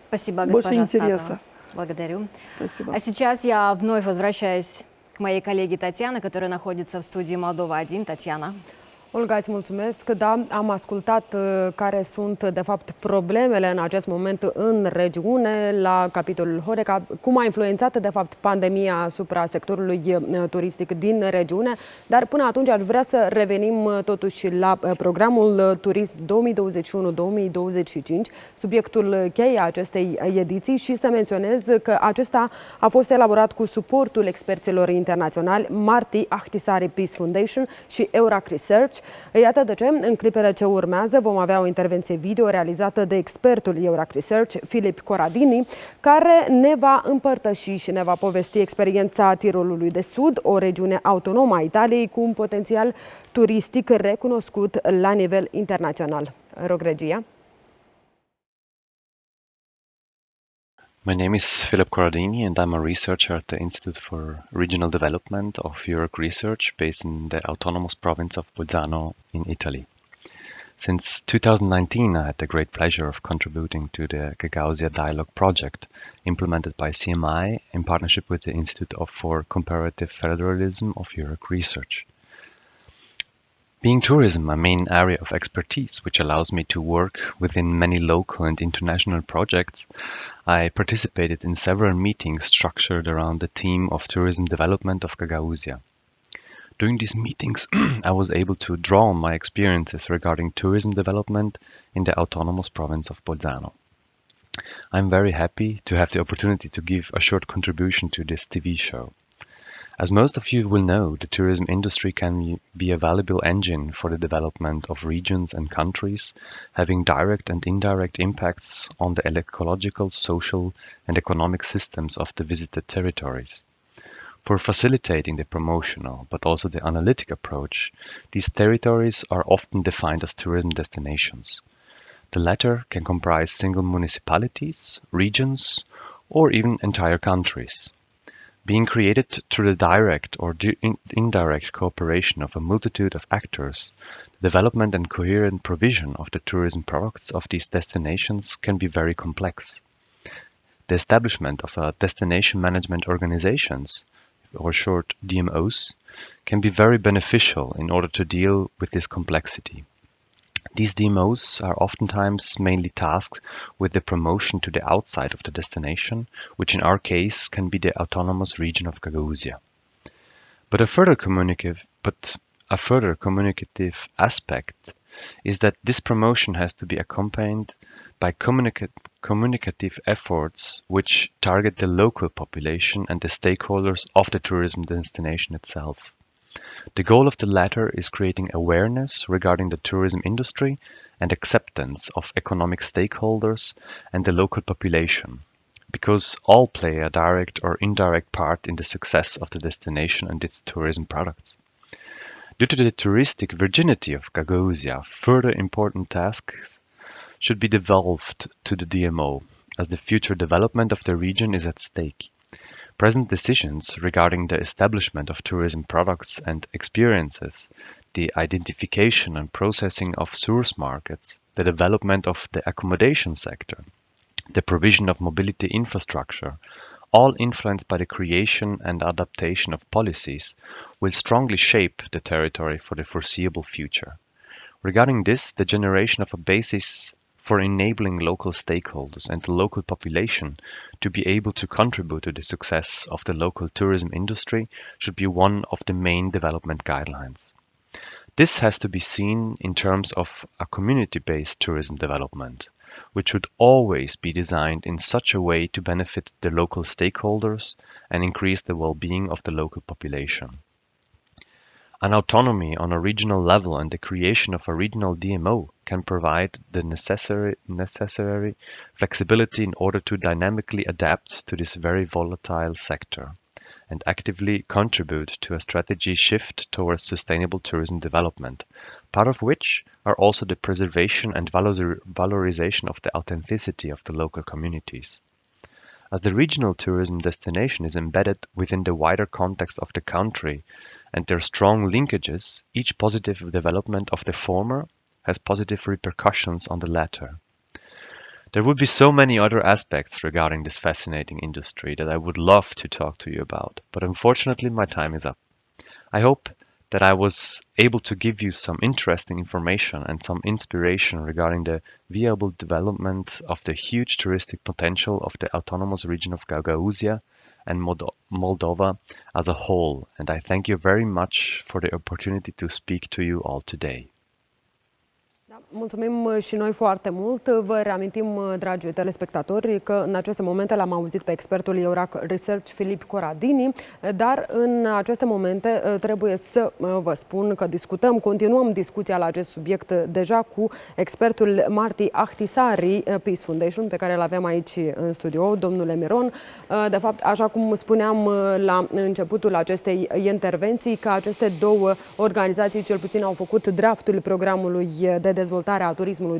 Спасибо, больше госпожа интереса. Статова. Благодарю. Спасибо. А сейчас я вновь возвращаюсь к моей коллеге Татьяне, которая находится в студии Молдова-1. Татьяна. Olga, îți mulțumesc. Da, am ascultat care sunt, de fapt, problemele în acest moment în regiune, la capitolul Horeca, cum a influențat, de fapt, pandemia asupra sectorului turistic din regiune. Dar până atunci aș vrea să revenim totuși la programul Turism 2021-2025, subiectul cheie a acestei ediții, și să menționez că acesta a fost elaborat cu suportul experților internaționali Martti Ahtisaari Peace Foundation și Eurac Research. Iată de ce, în clipele ce urmează, vom avea o intervenție video realizată de expertul Eurac Research, Filip Corradini, care ne va împărtăși și ne va povesti experiența Tirolului de Sud, o regiune autonomă a Italiei cu un potențial turistic recunoscut la nivel internațional. Rog, regia. My name is Philip Corradini and I'm a researcher at the Institute for Regional Development of Eurac Research based in the autonomous province of Bolzano in Italy. Since 2019, I had the great pleasure of contributing to the Gagausia Dialogue project implemented by CMI in partnership with the Institute for Comparative Federalism of Eurac Research. Being tourism my main area of expertise, which allows me to work within many local and international projects, I participated in several meetings structured around the theme of tourism development of Gagausia. During these meetings, I was able to draw on my experiences regarding tourism development in the autonomous province of Bolzano. I'm very happy to have the opportunity to give a short contribution to this TV show. As most of you will know, the tourism industry can be a valuable engine for the development of regions and countries, having direct and indirect impacts on the ecological, social, and economic systems of the visited territories. For facilitating the promotional, but also the analytic approach, these territories are often defined as tourism destinations. The latter can comprise single municipalities, regions, or even entire countries. Being created through the direct or indirect cooperation of a multitude of actors, the development and coherent provision of the tourism products of these destinations can be very complex. The establishment of a destination management organizations, or short DMOs, can be very beneficial in order to deal with this complexity. These DMOs are oftentimes mainly tasked with the promotion to the outside of the destination, which in our case can be the autonomous region of Gagausia. But a further communicative aspect is that this promotion has to be accompanied by communicative efforts which target the local population and the stakeholders of the tourism destination itself. The goal of the latter is creating awareness regarding the tourism industry and acceptance of economic stakeholders and the local population, because all play a direct or indirect part in the success of the destination and its tourism products. Due to the touristic virginity of Gagausia, further important tasks should be devolved to the DMO, as the future development of the region is at stake. Present decisions regarding the establishment of tourism products and experiences, the identification and processing of source markets, the development of the accommodation sector, the provision of mobility infrastructure, all influenced by the creation and adaptation of policies, will strongly shape the territory for the foreseeable future. Regarding this, the generation of a basis for enabling local stakeholders and the local population to be able to contribute to the success of the local tourism industry should be one of the main development guidelines. This has to be seen in terms of a community-based tourism development, which should always be designed in such a way to benefit the local stakeholders and increase the well-being of the local population. An autonomy on a regional level and the creation of a regional DMO can provide the necessary flexibility in order to dynamically adapt to this very volatile sector and actively contribute to a strategy shift towards sustainable tourism development, part of which are also the preservation and valorization of the authenticity of the local communities. As the regional tourism destination is embedded within the wider context of the country and their strong linkages, each positive development of the former has positive repercussions on the latter. There would be so many other aspects regarding this fascinating industry that I would love to talk to you about, but unfortunately my time is up. I hope that I was able to give you some interesting information and some inspiration regarding the viable development of the huge touristic potential of the autonomous region of Gagausia and Moldova as a whole, and I thank you very much for the opportunity to speak to you all today. Mulțumim și noi foarte mult. Vă reamintim, dragi telespectatori, că în aceste momente l-am auzit pe expertul Eurac Research, Filip Coradini, dar în aceste momente trebuie să vă spun că continuăm discuția la acest subiect deja cu expertul Marti Ahtisaari, Peace Foundation, pe care îl avem aici în studio, domnule Miron. De fapt, așa cum spuneam la începutul acestei intervenții, că aceste două organizații cel puțin au făcut draftul programului de dezvoltare a turismului 2021-2025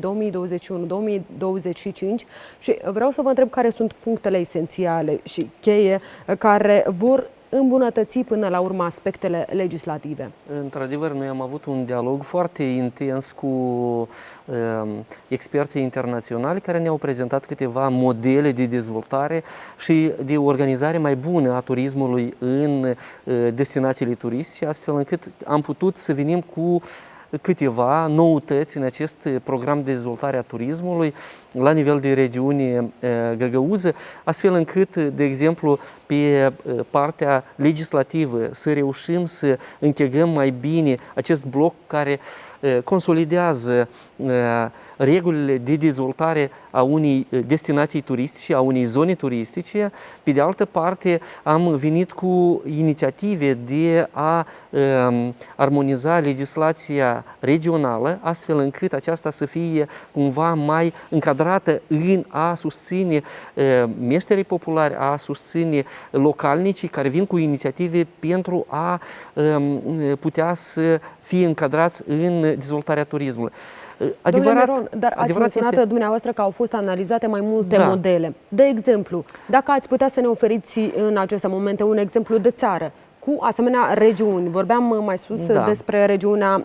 și vreau să vă întreb care sunt punctele esențiale și cheie care vor îmbunătăți până la urmă aspectele legislative. Într-adevăr, noi am avut un dialog foarte intens cu experții internaționali care ne-au prezentat câteva modele de dezvoltare și de organizare mai bună a turismului în destinațiile turistice, astfel încât am putut să venim cu câteva noutăți în acest program de dezvoltare a turismului la nivel de regiune găgăuză, astfel încât, de exemplu, pe partea legislativă să reușim să închegăm mai bine acest bloc care consolidează regulile de dezvoltare a unei destinații turistice, a unei zone turistice. Pe de altă parte, am venit cu inițiative de a armoniza legislația regională, astfel încât aceasta să fie cumva mai încadrată în a susține meșterii populari, a susține localnicii care vin cu inițiative pentru a putea să fie încadrați în dezvoltarea turismului. Domnule Miron, dar ați menționat dumneavoastră că au fost analizate mai multe modele. De exemplu, dacă ați putea să ne oferiți în aceste momente un exemplu de țară cu asemenea regiuni. Vorbeam mai sus despre regiunea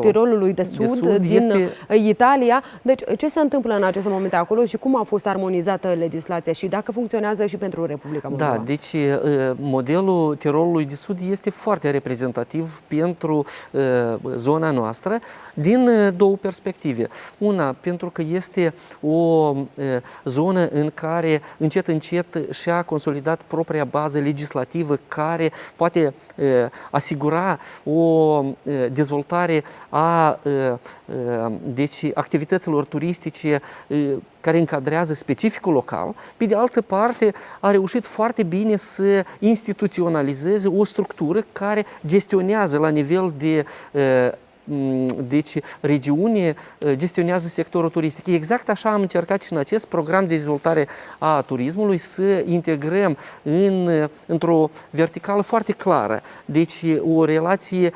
Tirolului de Sud din Italia. Deci, ce se întâmplă în aceste momente acolo și cum a fost armonizată legislația și dacă funcționează și pentru Republica Moldova? Da, deci modelul Tirolului de Sud este foarte reprezentativ pentru zona noastră din două perspective. Una, pentru că este o zonă în care încet, încet și-a consolidat propria bază legislativă care poate asigura o dezvoltare a activităților turistice care încadrează specificul local. Pe de altă parte, a reușit foarte bine să instituționalizeze o structură care gestionează la nivel de regiune, gestionează sectorul turistic. Exact așa am încercat și în acest program de dezvoltare a turismului să integrăm într-o verticală foarte clară. Deci o relație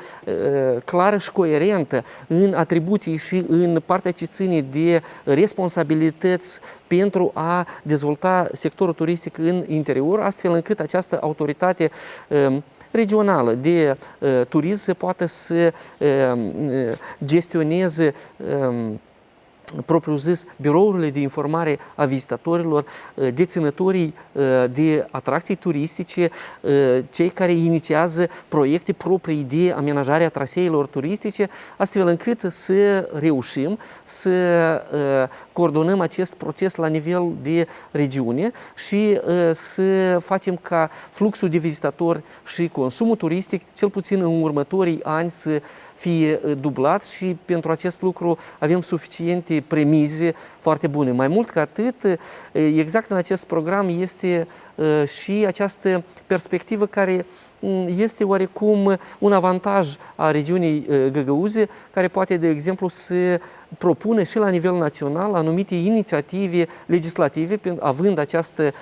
clară și coerentă în atribuții și în partea ce ține de responsabilități pentru a dezvolta sectorul turistic în interior, astfel încât această autoritate regională de turism se poate să gestioneze propriu-zis birourile de informare a vizitatorilor, deținătorii de atracții turistice, cei care inițiază proiecte proprii de amenajare a traseelor turistice, astfel încât să reușim să coordonăm acest proces la nivel de regiune și să facem ca fluxul de vizitatori și consumul turistic, cel puțin în următorii ani, să fie dublat și pentru acest lucru avem suficiente premize foarte bune. Mai mult ca atât, exact în acest program este și această perspectivă care este oarecum un avantaj a regiunii găgăuze, care poate, de exemplu, să propune și la nivel național anumite inițiative legislative, având această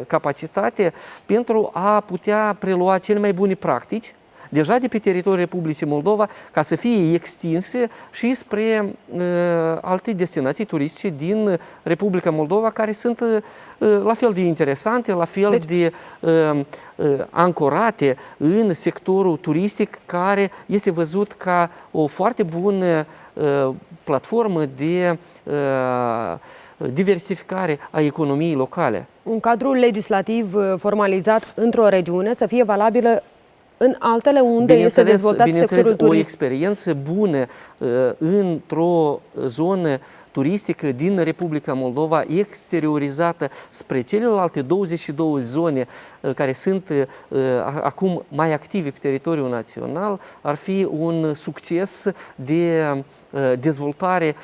capacitate, pentru a putea prelua cele mai bune practici deja de pe teritoriul Republicii Moldova, ca să fie extinse și spre alte destinații turistice din Republica Moldova, care sunt la fel de interesante, la fel de ancorate în sectorul turistic, care este văzut ca o foarte bună platformă de diversificare a economiei locale. Un cadru legislativ formalizat într-o regiune să fie valabilă în altele unde este dezvoltat sectorul turistic. O experiență bună într-o zonă turistică din Republica Moldova exteriorizată spre celelalte 22 zone care sunt acum mai active pe teritoriul național ar fi un succes de dezvoltare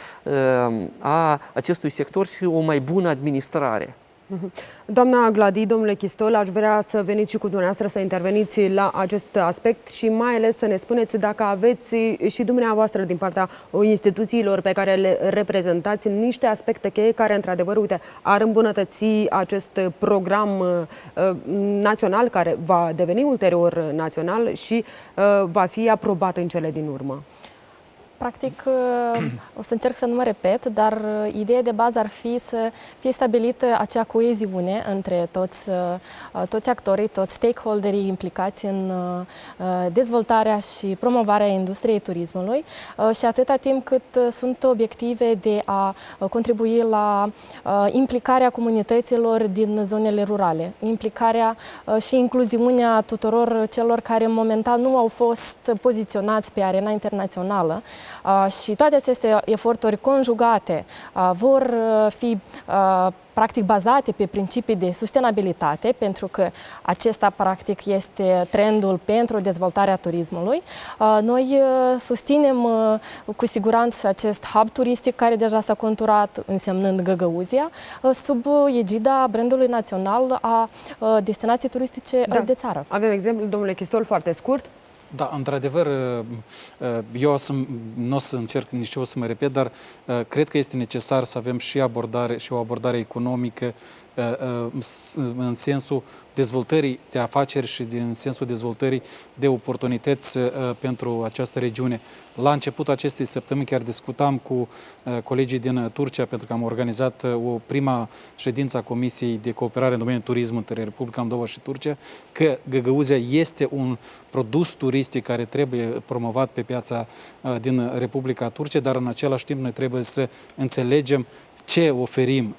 a acestui sector și o mai bună administrare. Doamna Gladi, domnule Chistol, aș vrea să veniți și cu dumneavoastră să interveniți la acest aspect și mai ales să ne spuneți dacă aveți și dumneavoastră din partea instituțiilor pe care le reprezentați niște aspecte cheie care, într-adevăr, uite, ar îmbunătăți acest program național care va deveni ulterior național și va fi aprobat în cele din urmă. Practic, o să încerc să nu mă repet, dar ideea de bază ar fi să fie stabilită acea coeziune între toți actorii, toți stakeholderii implicați în dezvoltarea și promovarea industriei turismului și atâta timp cât sunt obiective de a contribui la implicarea comunităților din zonele rurale, implicarea și incluziunea tuturor celor care momentan nu au fost poziționați pe arena internațională. Și toate aceste eforturi conjugate vor fi practic bazate pe principii de sustenabilitate, pentru că acesta practic este trendul pentru dezvoltarea turismului. Noi susținem cu siguranță acest hub turistic care deja s-a conturat, însemnând Găgăuzia, sub egida brandului național a destinației turistice de țară. Avem exemplu, domnule Chistol, foarte scurt. Da, într-adevăr, eu nu o să încerc nici eu să mă repet, dar cred că este necesar să avem și o abordare economică în sensul dezvoltării de afaceri și în sensul dezvoltării de oportunități pentru această regiune. La începutul acestei săptămâni chiar discutam cu colegii din Turcia, pentru că am organizat o prima ședință a Comisiei de Cooperare în domeniul turismului între Republica Moldova și Turcia, că Găgăuzia este un produs turistic care trebuie promovat pe piața din Republica Turcia, dar în același timp noi trebuie să înțelegem ce oferim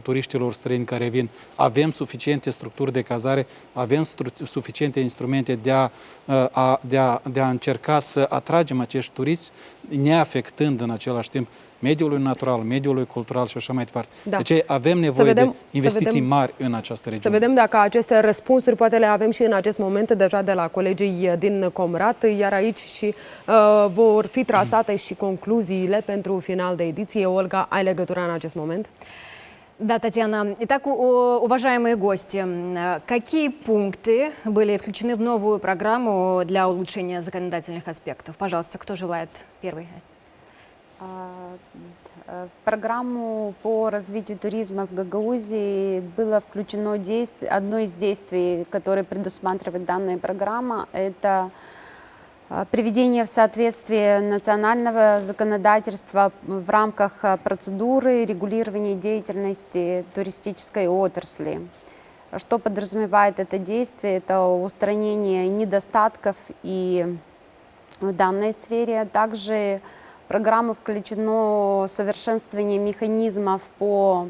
turiștilor străini care vin. Avem suficiente structuri de cazare, avem suficiente instrumente de a încerca să atragem acești turiști, neafectând în același timp mediului natural, mediului cultural și așa mai departe. Da. Deci avem nevoie de investiții mari în această regiune. Să vedem dacă aceste răspunsuri poate le avem și în acest moment deja de la colegii din Comrat, iar aici și vor fi trasate și concluziile pentru final de ediție. Olga, ai legătura în acest moment? Да, Татьяна. Итак, уважаемые гости, какие пункты были включены в новую программу для улучшения законодательных аспектов? Пожалуйста, кто желает первый? В программу по развитию туризма в Гагаузии было включено одно из действий, которое предусматривает данная программа, это приведение в соответствие национального законодательства в рамках процедуры регулирования деятельности туристической отрасли. Что подразумевает это действие? Это устранение недостатков и в данной сфере, а также в программу включено совершенствование механизмов по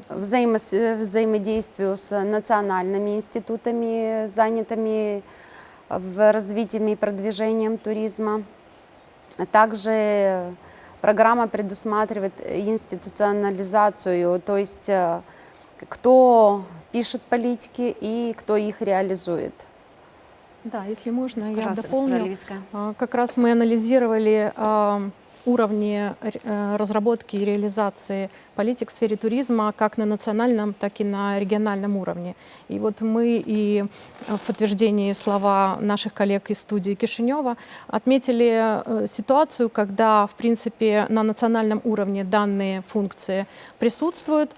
взаимодействию с национальными институтами, занятыми в развитии и продвижением туризма. Также программа предусматривает институционализацию, то есть кто пишет политики и кто их реализует. Да, если можно, я дополню. Как раз мы анализировали уровни разработки и реализации политик в сфере туризма как на национальном, так и на региональном уровне. И вот мы и в подтверждении слова наших коллег из студии Кишинева отметили ситуацию, когда, в принципе, на национальном уровне данные функции присутствуют,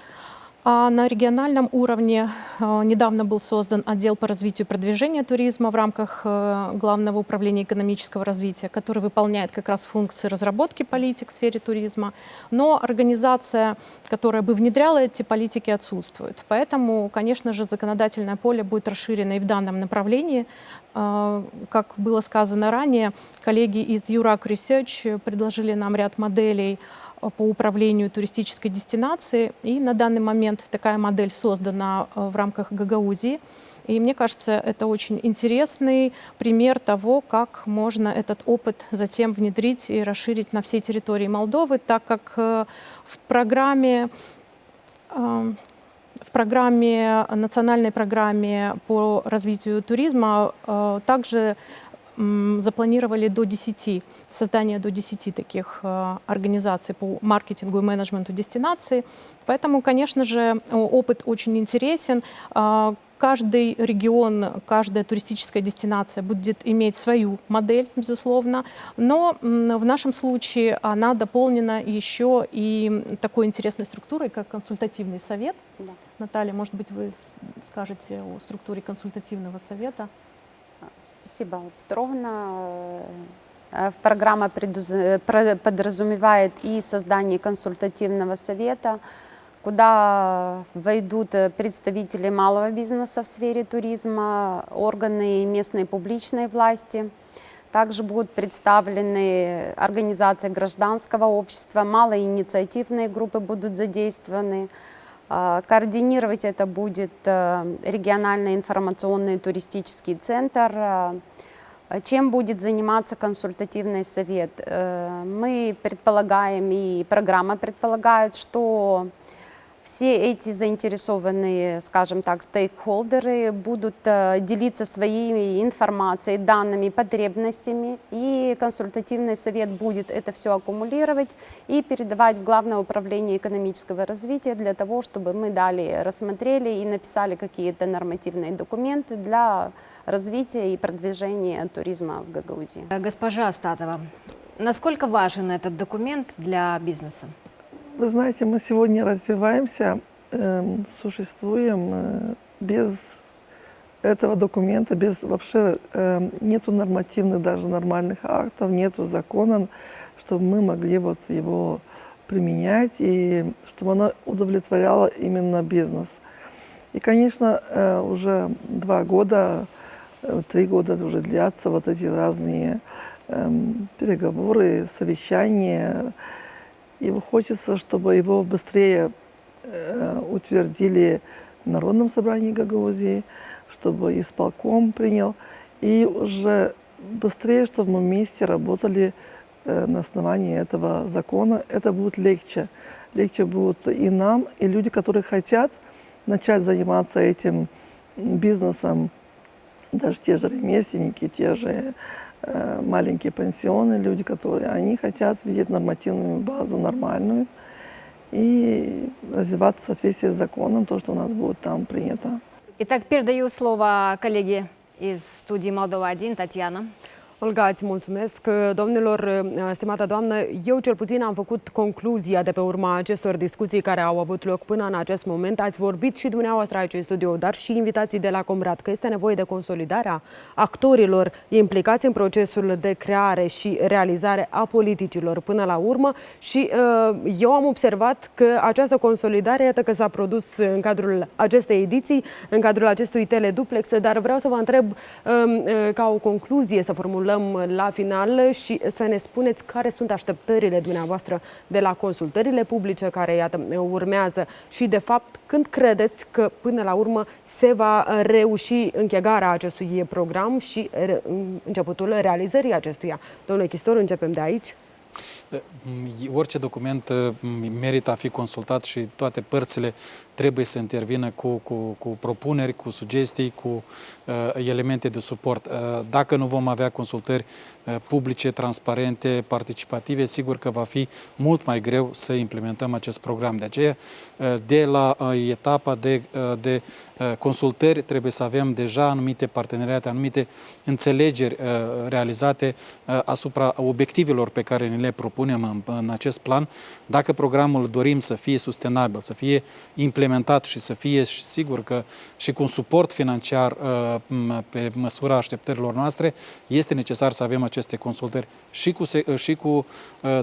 а на региональном уровне недавно был создан отдел по развитию и продвижению туризма в рамках Главного управления экономического развития, который выполняет как раз функции разработки политик в сфере туризма, но организация, которая бы внедряла эти политики, отсутствует. Поэтому, конечно же, законодательное поле будет расширено и в данном направлении. Как было сказано ранее, коллеги из Europe Research предложили нам ряд моделей по управлению туристической дестинацией. И на данный момент такая модель создана в рамках Гагаузии. И мне кажется, это очень интересный пример того, как можно этот опыт затем внедрить и расширить на всей территории Молдовы, так как в национальной программе по развитию туризма также запланировали создание до 10 таких организаций по маркетингу и менеджменту дестинаций. Поэтому, конечно же, опыт очень интересен. Каждый регион, каждая туристическая дестинация будет иметь свою модель, безусловно, но в нашем случае она дополнена еще и такой интересной структурой, как консультативный совет. Да. Наталья, может быть, вы скажете о структуре консультативного совета? Спасибо, Петровна. Программа подразумевает и создание консультативного совета, куда войдут представители малого бизнеса в сфере туризма, органы местной публичной власти. Также будут представлены организации гражданского общества, малые инициативные группы будут задействованы. Координировать это будет региональный информационный туристический центр. Чем будет заниматься консультативный совет? Мы предполагаем, и программа предполагает, что все эти заинтересованные, скажем так, стейкхолдеры будут делиться своей информацией, данными, потребностями, и консультативный совет будет это все аккумулировать и передавать в Главное управление экономического развития для того, чтобы мы далее рассмотрели и написали какие-то нормативные документы для развития и продвижения туризма в Гагаузии. Госпожа Астатова, насколько важен этот документ для бизнеса? Вы знаете, мы сегодня развиваемся, существуем без этого документа, без вообще нету нормативных, даже нормальных актов, нету закона, чтобы мы могли вот его применять и чтобы оно удовлетворяло именно бизнес. И, конечно, уже 2 года, 3 года уже длятся вот эти разные переговоры, совещания. И хочется, чтобы его быстрее утвердили в Народном собрании Гагаузии, чтобы исполком принял. И уже быстрее, чтобы мы вместе работали на основании этого закона. Это будет легче. Легче будет и нам, и люди, которые хотят начать заниматься этим бизнесом, даже те же ремесленники, те же маленькие пенсионные люди, которые они хотят видеть нормативную базу нормальную и развиваться в соответствии с законом, то, что у нас будет там принято. Итак, передаю слово коллеге из студии Moldova-1, Tatiana. Olga, îți mulțumesc. Domnilor, stimată doamnă, eu cel puțin am făcut concluzia de pe urma acestor discuții care au avut loc până în acest moment. Ați vorbit și dumneavoastră aici în studio, dar și invitații de la Comrat, că este nevoie de consolidarea actorilor implicați în procesul de creare și realizare a politicilor până la urmă. Și eu am observat că această consolidare, iată că s-a produs în cadrul acestei ediții, în cadrul acestui teleduplex, dar vreau să vă întreb ca o concluzie să formulăm la final și să ne spuneți care sunt așteptările dumneavoastră de la consultările publice care, iată, urmează și, de fapt, când credeți că, până la urmă, se va reuși închegarea acestui program și începutul realizării acestuia. Domnule Chistor, începem de aici. Orice document merită a fi consultat și toate părțile trebuie să intervină cu propuneri, cu sugestii, cu elemente de suport. Dacă nu vom avea consultări publice, transparente, participative, sigur că va fi mult mai greu să implementăm acest program. De aceea, de la etapa de consultări, trebuie să avem deja anumite parteneriate, anumite înțelegeri realizate asupra obiectivelor pe care ne le propunem în acest plan. Dacă programul dorim să fie sustenabil, să fie implementat și să fie, sigur că și cu un suport financiar pe măsura așteptărilor noastre, este necesar să avem aceste consultări și cu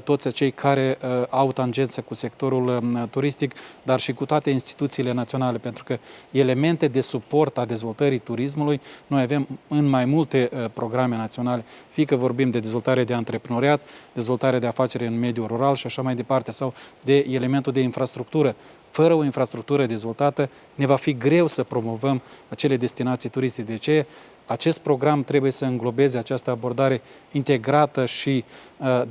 toți cei care au tangență cu sectorul turistic, dar și cu toate instituțiile naționale, pentru că elemente de suport a dezvoltării turismului noi avem în mai multe programe naționale, fie că vorbim de dezvoltare de antreprenoriat, dezvoltare de afaceri afaceri în mediul rural și așa mai departe, sau de elementul de infrastructură. Fără o infrastructură dezvoltată, ne va fi greu să promovăm acele destinații turistice. De ce? Acest program trebuie să înglobeze această abordare integrată și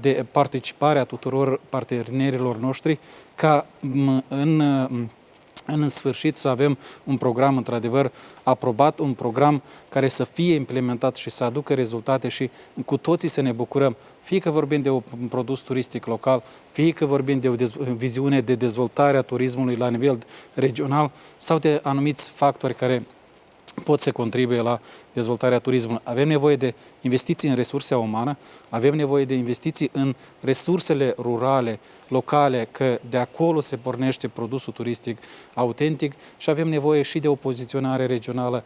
de participare a tuturor partenerilor noștri, ca în sfârșit să avem un program într-adevăr aprobat, un program care să fie implementat și să aducă rezultate și cu toții să ne bucurăm. Fie că vorbim de un produs turistic local, fie că vorbim de o viziune de dezvoltare a turismului la nivel regional sau de anumiți factori care pot să contribuie la dezvoltarea turismului. Avem nevoie de investiții în resursa umană, avem nevoie de investiții în resursele rurale, locale, că de acolo se pornește produsul turistic autentic și avem nevoie și de o poziționare regională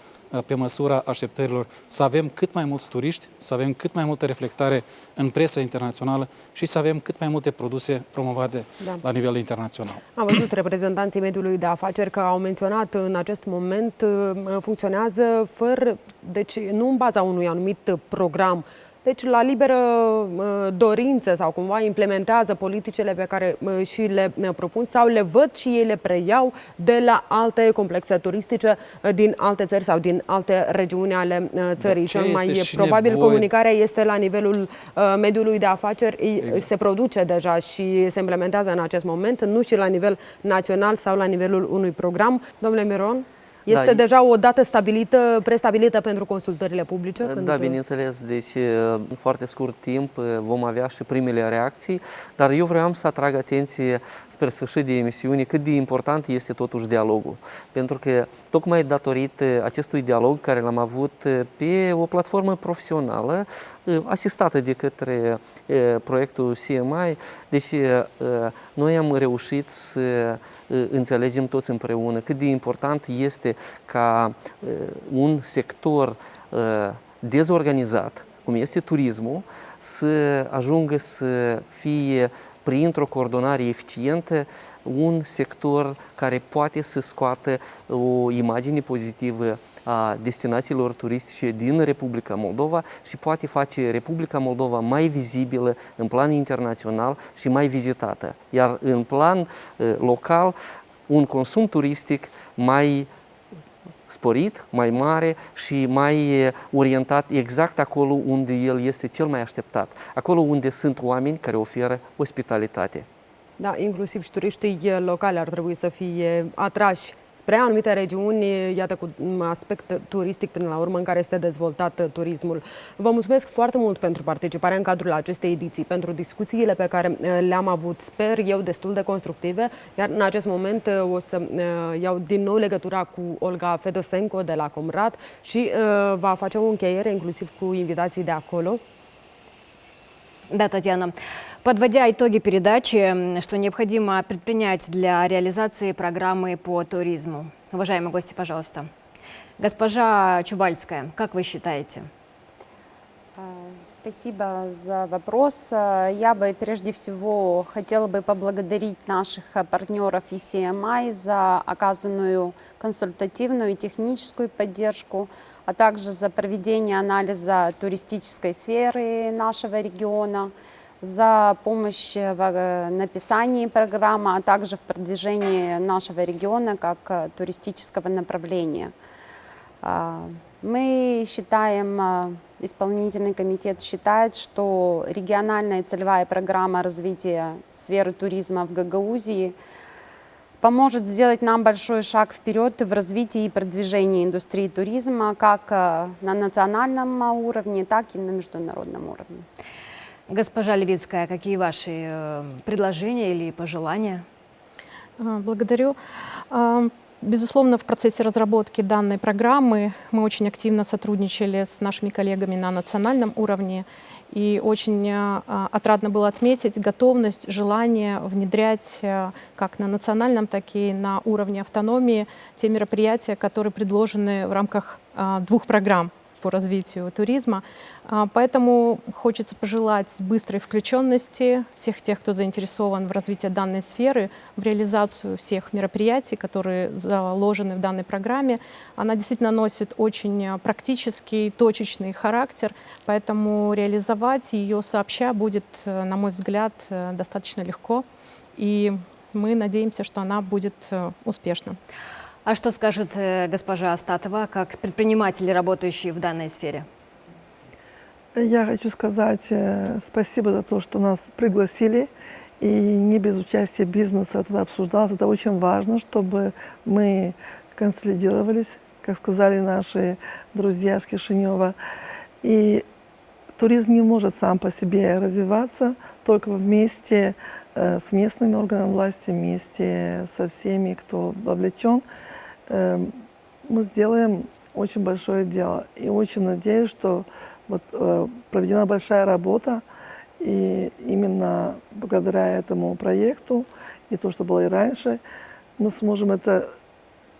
pe măsura așteptărilor, să avem cât mai mulți turiști, să avem cât mai multă reflectare în presa internațională și să avem cât mai multe produse promovate la nivel internațional. Am văzut reprezentanții mediului de afaceri că au menționat în acest moment funcționează deci nu în baza unui anumit program, deci la liberă dorință sau cumva implementează politicile pe care și le propun sau le văd și ei le preiau de la alte complexe turistice din alte țări sau din alte regiuni ale țării. Cel mai probabil comunicarea este la nivelul mediului de afaceri, se produce deja și se implementează în acest moment, nu și la nivel național sau la nivelul unui program. Domnule Miron? Este deja o dată prestabilită pentru consultările publice? Da, bineînțeles. Deci, în foarte scurt timp vom avea și primele reacții, dar eu vreau să atrag atenție spre sfârșit de emisiune cât de important este totuși dialogul. Pentru că, tocmai datorită acestui dialog care l-am avut pe o platformă profesională, asistată de către proiectul CMI, deci noi am reușit să înțelegem toți împreună cât de important este ca un sector dezorganizat, cum este turismul, să ajungă să fie, printr-o coordonare eficientă, un sector care poate să scoată o imagine pozitivă a destinațiilor turistice din Republica Moldova și poate face Republica Moldova mai vizibilă în plan internațional și mai vizitată. Iar în plan local, un consum turistic mai sporit, mai mare și mai orientat exact acolo unde el este cel mai așteptat, acolo unde sunt oameni care oferă ospitalitate. Da, inclusiv și turiștii locali ar trebui să fie atrași spre anumite regiuni, iată, cu un aspect turistic până la urmă în care este dezvoltat turismul. Vă mulțumesc foarte mult pentru participarea în cadrul acestei ediții, pentru discuțiile pe care le-am avut, sper eu, destul de constructive, iar în acest moment o să iau din nou legătura cu Olga Fedosenko de la Comrat și va face o încheiere inclusiv cu invitații de acolo. Да, Татьяна. Подводя итоги передачи, что необходимо предпринять для реализации программы по туризму? Уважаемые гости, пожалуйста. Госпожа Чувальская, как вы считаете? Спасибо за вопрос. Я бы прежде всего хотела бы поблагодарить наших партнеров ECMI за оказанную консультативную и техническую поддержку, а также за проведение анализа туристической сферы нашего региона, за помощь в написании программы, а также в продвижении нашего региона как туристического направления. Мы считаем, исполнительный комитет считает, что региональная целевая программа развития сферы туризма в Гагаузии поможет сделать нам большой шаг вперед в развитии и продвижении индустрии туризма как на национальном уровне, так и на международном уровне. Госпожа Левицкая, какие ваши предложения или пожелания? Благодарю. Безусловно, в процессе разработки данной программы мы очень активно сотрудничали с нашими коллегами на национальном уровне. И очень отрадно было отметить готовность, желание внедрять как на национальном, так и на уровне автономии те мероприятия, которые предложены в рамках двух программ. по развитию туризма. Поэтому хочется пожелать быстрой включенности всех тех, кто заинтересован в развитии данной сферы, в реализацию всех мероприятий, которые заложены в данной программе. Она действительно носит очень практический, точечный характер, поэтому реализовать ее сообща будет, на мой взгляд, достаточно легко. И мы надеемся, что она будет успешна. А что скажет госпожа Астатова, как предприниматель, работающий в данной сфере? Я хочу сказать спасибо за то, что нас пригласили. И не без участия бизнеса это обсуждалось. Это очень важно, чтобы мы консолидировались, как сказали наши друзья с Кишинева. И туризм не может сам по себе развиваться, только вместе с местными органами власти, вместе со всеми, кто вовлечен. Мы сделаем очень большое дело. И очень надеюсь, что вот, проведена большая работа, и именно благодаря этому проекту, и то, что было и раньше, мы сможем это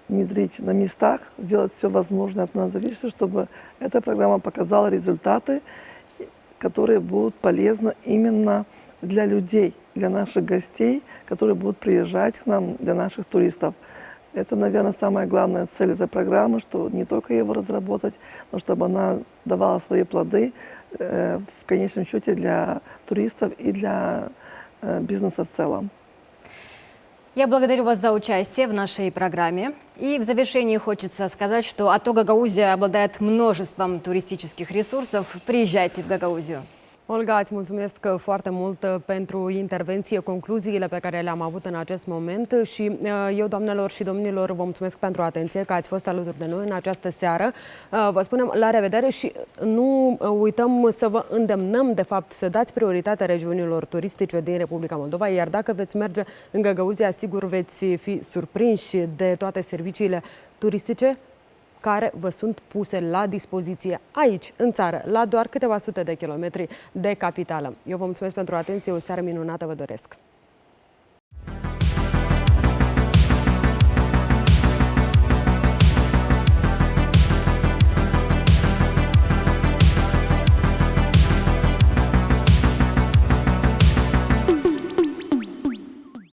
внедрить на местах, сделать все возможное от нас зависящее, чтобы эта программа показала результаты, которые будут полезны именно для людей, для наших гостей, которые будут приезжать к нам, для наших туристов. Это, наверное, самая главная цель этой программы, что не только его разработать, но чтобы она давала свои плоды в конечном счете для туристов и для бизнеса в целом. Я благодарю вас за участие в нашей программе. И в завершении хочется сказать, что АТО Гагаузия обладает множеством туристических ресурсов. Приезжайте в Гагаузию. Olga, îți mulțumesc foarte mult pentru intervenție, concluziile pe care le-am avut în acest moment și eu, doamnelor și domnilor, vă mulțumesc pentru atenție, că ați fost alături de noi în această seară. Vă spunem la revedere și nu uităm să vă îndemnăm, de fapt, să dați prioritate regiunilor turistice din Republica Moldova, iar dacă veți merge în Găgăuzia, sigur veți fi surprinși de toate serviciile turistice care vă sunt puse la dispoziție aici, în țară, la doar câteva sute de kilometri de capitală. Eu vă mulțumesc pentru atenție, o seară minunată vă doresc!